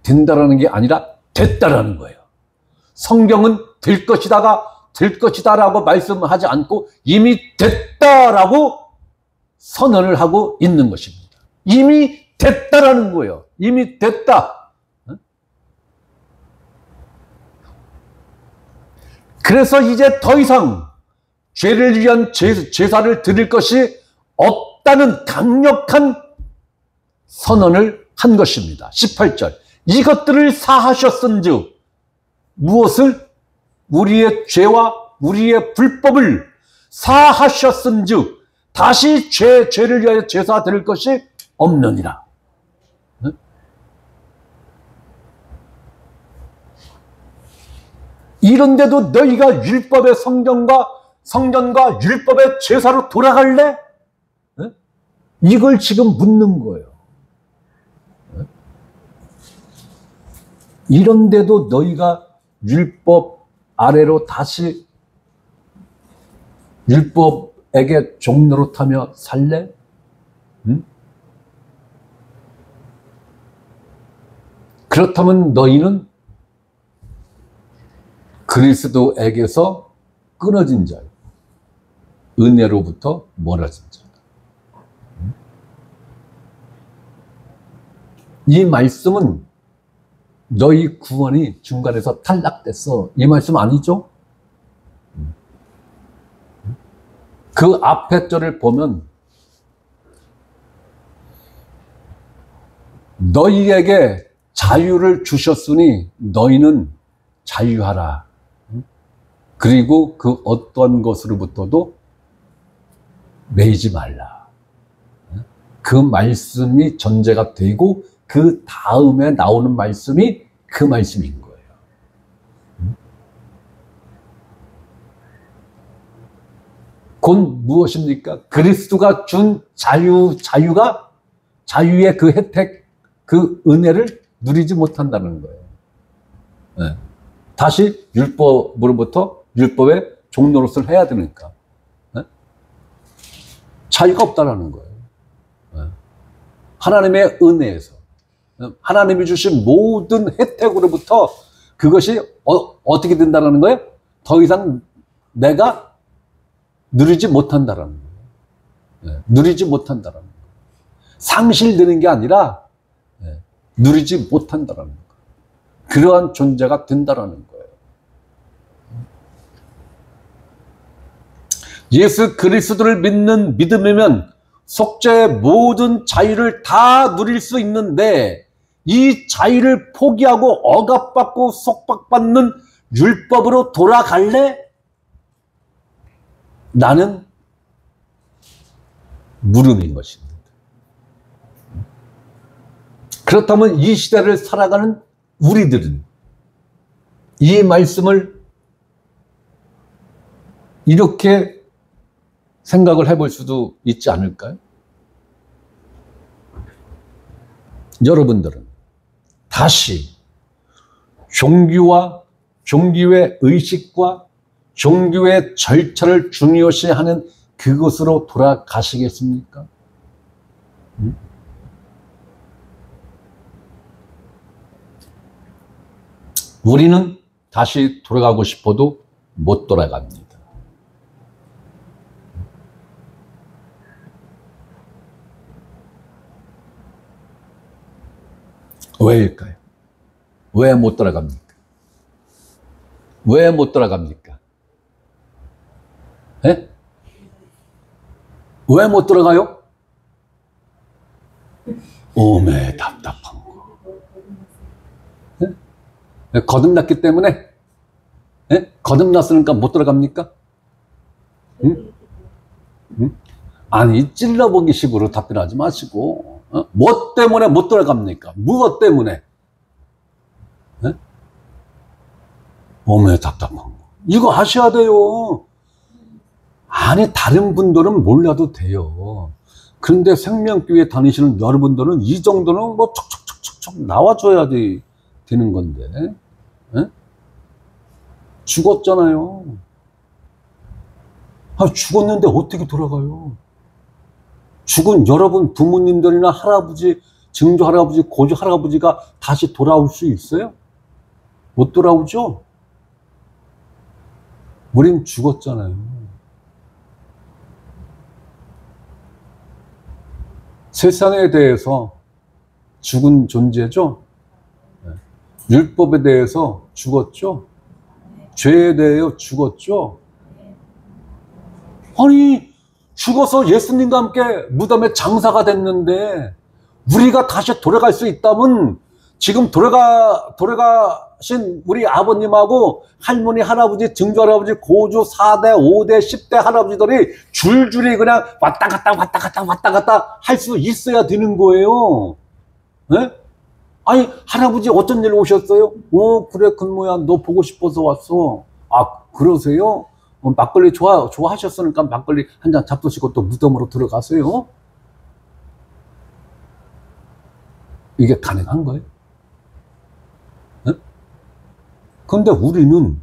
된다라는 게 아니라 됐다라는 거예요. 성경은 될 것이다라고 말씀하지 않고 이미 됐다라고 선언을 하고 있는 것입니다. 이미 됐다라는 거예요. 이미 됐다. 그래서 이제 더 이상 죄를 위한 제사를 드릴 것이 없다는 강력한 선언을 한 것입니다. 18절. 이것들을 사하셨은즉, 무엇을? 우리의 죄와 우리의 불법을 사하셨은즉 다시 죄를 위하여 제사 드릴 것이 없느니라. 이런데도 너희가 율법의 성전과 율법의 제사로 돌아갈래? 이걸 지금 묻는 거예요. 이런데도 너희가 율법 아래로 다시 율법에게 종노릇하며 살래? 그렇다면 너희는 그리스도에게서 끊어진 자요, 은혜로부터 멀어진 자다. 이 말씀은 너희 구원이 중간에서 탈락됐어, 이 말씀 아니죠? 그 앞에 절을 보면 너희에게 자유를 주셨으니 너희는 자유하라. 그리고 그 어떤 것으로부터도 매이지 말라. 그 말씀이 전제가 되고 그 다음에 나오는 말씀이 그 말씀인 거예요. 곧 무엇입니까? 그리스도가 준 자유가, 자유의 그 혜택, 그 은혜를 누리지 못한다는 거예요. 네. 다시 율법으로부터 율법의 종노릇을 해야 되니까. 네? 자유가 없다는 거예요. 네. 하나님의 은혜에서, 하나님이 주신 모든 혜택으로부터 그것이 어떻게 된다는 거예요? 더 이상 내가 누리지 못한다는 거예요. 네. 누리지 못한다는 거예요. 상실되는 게 아니라 누리지 못한다는 거예요. 그러한 존재가 된다는 거예요. 예수 그리스도를 믿는 믿음이면 속죄의 모든 자유를 다 누릴 수 있는데, 이 자유를 포기하고 억압받고 속박받는 율법으로 돌아갈래? 나는 물음인 것입니다. 그렇다면 이 시대를 살아가는 우리들은 이 말씀을 이렇게 생각을 해볼 수도 있지 않을까요? 여러분들은 다시 종교의 의식과 종교의 절차를 중요시하는 그것으로 돌아가시겠습니까? 우리는 다시 돌아가고 싶어도 못 돌아갑니다. 왜일까요? 왜 못 돌아갑니까? 왜 못 들어갑니까? 예? 왜 못 들어가요? 오메 답답한 거. 예? 거듭났기 때문에? 예? 거듭났으니까 못 들어갑니까? 응? 응? 아니 찔러보기 식으로 답변하지 마시고 뭐 때문에 못 들어갑니까? 무엇 때문에? 예? 오메 답답한 거. 이거 하셔야 돼요. 아니 다른 분들은 몰라도 돼요. 그런데 생명교회 다니시는 여러분들은 이 정도는 뭐 척척척척 나와줘야 되는 건데. 예? 죽었잖아요. 아, 죽었는데 어떻게 돌아가요? 죽은 여러분 부모님들이나 할아버지, 증조 할아버지, 고조 할아버지가 다시 돌아올 수 있어요? 못 돌아오죠? 우린 죽었잖아요. 세상에 대해서 죽은 존재죠? 율법에 대해서 죽었죠? 죄에 대해 죽었죠? 아니, 죽어서 예수님과 함께 무덤에 장사가 됐는데, 우리가 다시 돌아갈 수 있다면, 지금 돌아가신 우리 아버님하고 할머니, 할아버지, 증조 할아버지, 고조 4대, 5대, 10대 할아버지들이 줄줄이 그냥 왔다 갔다 할 수 있어야 되는 거예요. 네? 아니, 할아버지 어쩐 일로 오셨어요? 그래, 근모야, 너 보고 싶어서 왔어. 아, 그러세요? 막걸리 좋아하셨으니까 막걸리 한 잔 잡수시고 또 무덤으로 들어가세요? 이게 가능한 거예요? 네? 그런데 우리는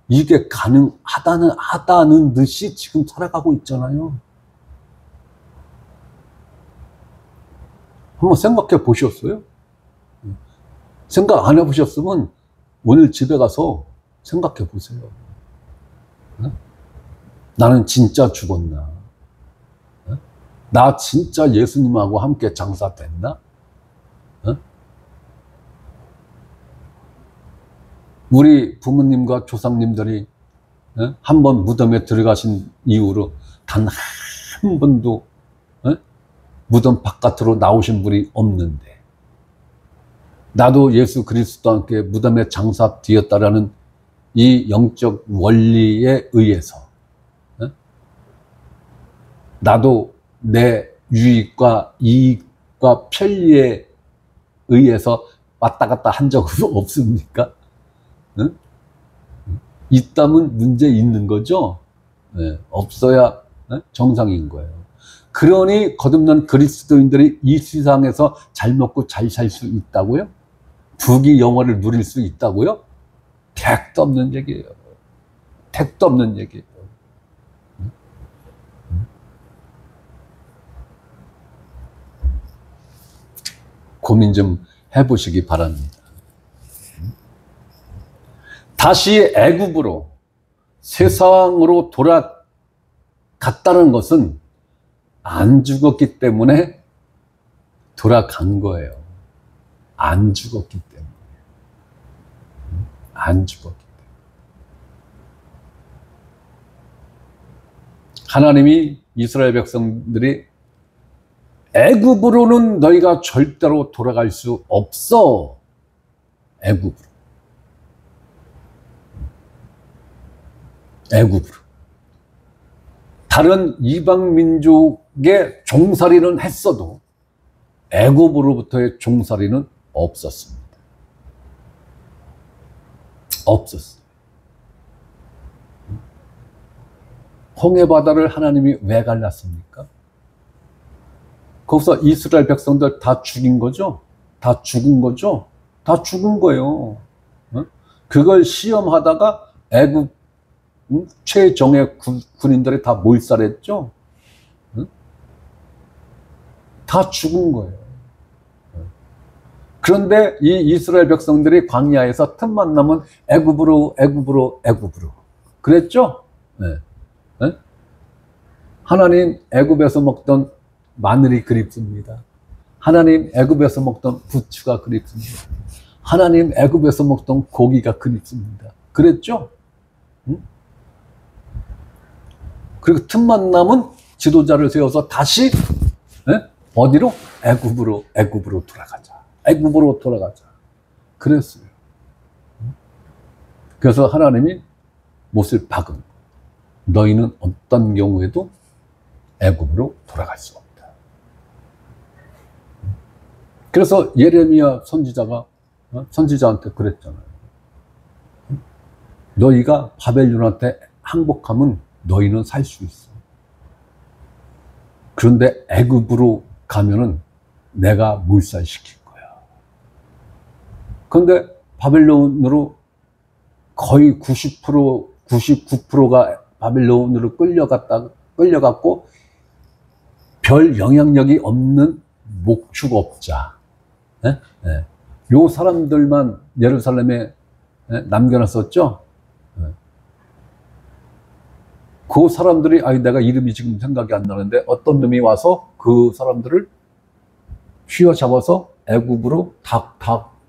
이게 가능하다는 듯이 지금 살아가고 있잖아요. 한번 생각해 보셨어요? 생각 안 해보셨으면 오늘 집에 가서 생각해 보세요. 나는 진짜 죽었나? 나 진짜 예수님하고 함께 장사됐나? 우리 부모님과 조상님들이 한 번 무덤에 들어가신 이후로 단 한 번도 무덤 바깥으로 나오신 분이 없는데, 나도 예수 그리스도와 함께 무덤에 장사되었다라는 이 영적 원리에 의해서 나도 내 유익과 이익과 편리에 의해서 왔다 갔다 한 적은 없습니까? 응? 있다면 문제 있는 거죠? 네, 없어야 정상인 거예요. 그러니 거듭난 그리스도인들이 이 세상에서 잘 먹고 잘 살 수 있다고요? 부귀 영화를 누릴 수 있다고요? 택도 없는 얘기예요. 택도 없는 얘기예요. 고민 좀 해보시기 바랍니다. 다시 애굽으로, 세상으로 돌아갔다는 것은 안 죽었기 때문에 돌아간 거예요. 안 죽었기 때문에. 안 죽었기 때문에. 하나님이 이스라엘 백성들이 애굽으로는 너희가 절대로 돌아갈 수 없어. 애굽으로. 애굽으로. 다른 이방 민족의 종살이는 했어도 애굽으로부터의 종살이는 없었습니다. 없었어요. 홍해 바다를 하나님이 왜 갈랐습니까? 거기서 이스라엘 백성들 다 죽인 거죠? 다 죽은 거죠? 다 죽은 거예요. 그걸 시험하다가 애굽 최정예 군인들이 다 몰살했죠? 다 죽은 거예요. 그런데 이 이스라엘 백성들이 광야에서 틈만 나면 애굽으로 그랬죠? 네. 네? 하나님 애굽에서 먹던 마늘이 그립습니다. 하나님 애굽에서 먹던 부추가 그립습니다. 하나님 애굽에서 먹던 고기가 그립습니다. 그랬죠? 응? 그리고 틈만 나면 지도자를 세워서 다시 어디로? 애굽으로 돌아가자. 애굽으로 돌아가자. 그랬어요. 그래서 하나님이 못을 박은. 너희는 어떤 경우에도 애굽으로 돌아갈 수 없다. 그래서 예레미야 선지자한테 그랬잖아요. 너희가 바벨론한테 항복하면 너희는 살 수 있어. 그런데 애굽으로 가면은 내가 몰살시킬 거야. 그런데 바벨론으로 거의 90%, 99%가 바벨론으로 끌려갔고 별 영향력이 없는 목축업자. 요 사람들만 예루살렘에 남겨놨었죠. 그 사람들이, 내가 이름이 지금 생각이 안 나는데 어떤 놈이 와서 그 사람들을 휘어잡아서 애굽으로 다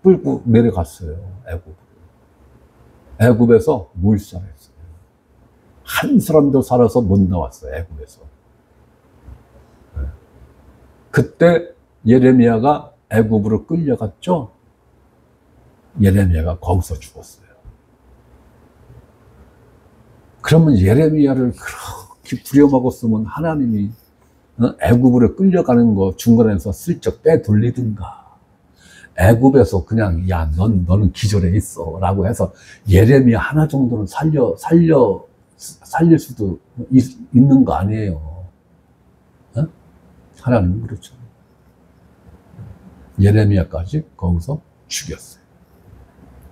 끌고 내려갔어요. 애굽에서 몰살했어요. 한 사람도 살아서 못 나왔어요. 애굽에서. 그때 예레미야가 애굽으로 끌려갔죠. 예레미야가 거기서 죽었어요. 그러면 예레미야를 그렇게 부려먹어 쓰면 하나님이 애굽으로 끌려가는 거 중간에서 슬쩍 빼돌리든가, 애굽에서 그냥 너는 기절해 있어 라고 해서 예레미야 하나 정도는 살릴 수도 있는 거 아니에요. 하나님은 그렇죠. 예레미야까지 거기서 죽였어요.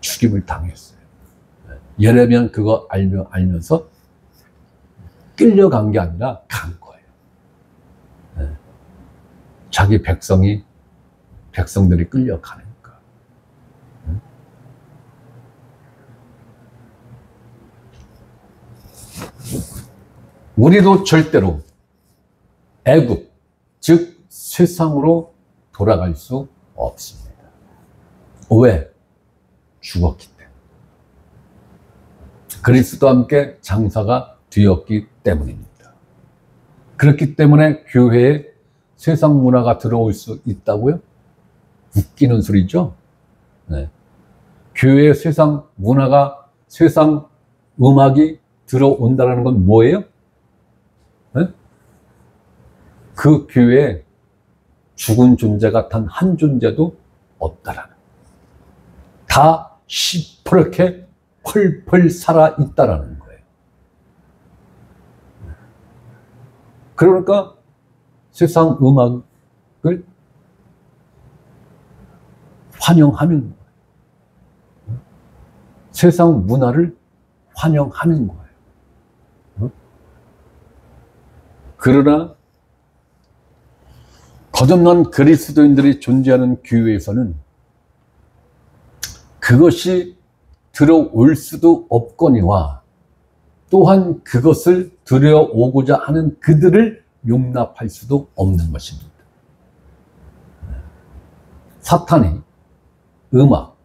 죽임을 당했어요. 예레미야는 그거 알면서 끌려간 게 아니라 간 거예요. 자기 백성들이 끌려가니까. 우리도 절대로 애굽, 즉 세상으로 돌아갈 수 없습니다. 왜? 죽었기 때문에. 그리스도와 함께 장사가 되었기 때문입니다. 그렇기 때문에 교회에 세상 문화가 들어올 수 있다고요? 웃기는 소리죠? 네. 교회에 세상 문화가, 세상 음악이 들어온다는 건 뭐예요? 네? 그 교회에 죽은 존재가 단 한 존재도 없다라는, 다 시퍼렇게 펄펄 살아 있다라는 거예요. 그러니까 세상 음악을 환영하는 거예요. 세상 문화를 환영하는 거예요. 그러나 거듭난 그리스도인들이 존재하는 교회에서는 그것이 들어올 수도 없거니와 또한 그것을 들여오고자 하는 그들을 용납할 수도 없는 것입니다. 사탄이 음악,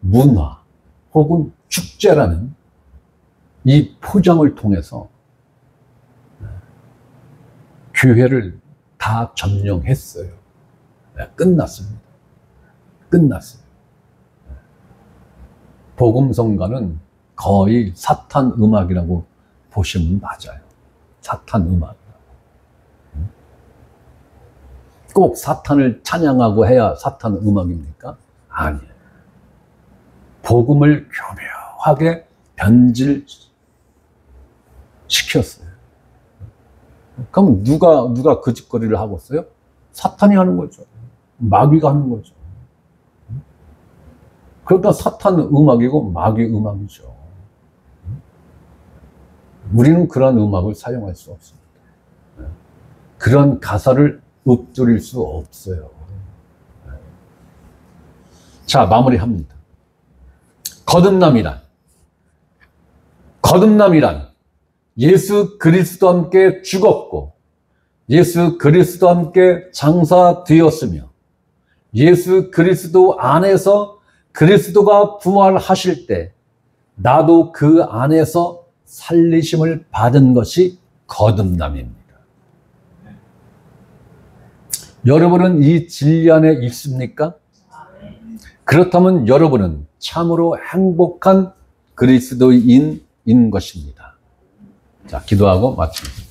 문화 혹은 축제라는 이 포장을 통해서 교회를 다 점령했어요. 끝났습니다. 끝났어요. 복음성가는 거의 사탄 음악이라고 보시면 맞아요. 사탄 음악. 꼭 사탄을 찬양하고 해야 사탄 음악입니까? 아니에요. 복음을 교묘하게 변질시켰어요. 그럼 누가 그 짓거리를 하고 있어요? 사탄이 하는 거죠. 마귀가 하는 거죠. 그러니까 사탄 음악이고 마귀 음악이죠. 우리는 그런 음악을 사용할 수 없습니다. 그런 가사를 읊조릴 수 없어요. 자, 마무리합니다. 거듭남이란 예수 그리스도와 함께 죽었고 예수 그리스도와 함께 장사되었으며 예수 그리스도 안에서 그리스도가 부활하실 때 나도 그 안에서 살리심을 받은 것이 거듭남입니다. 여러분은 이 진리 안에 있습니까? 그렇다면 여러분은 참으로 행복한 그리스도인인 것입니다. 자, 기도하고 마칩니다.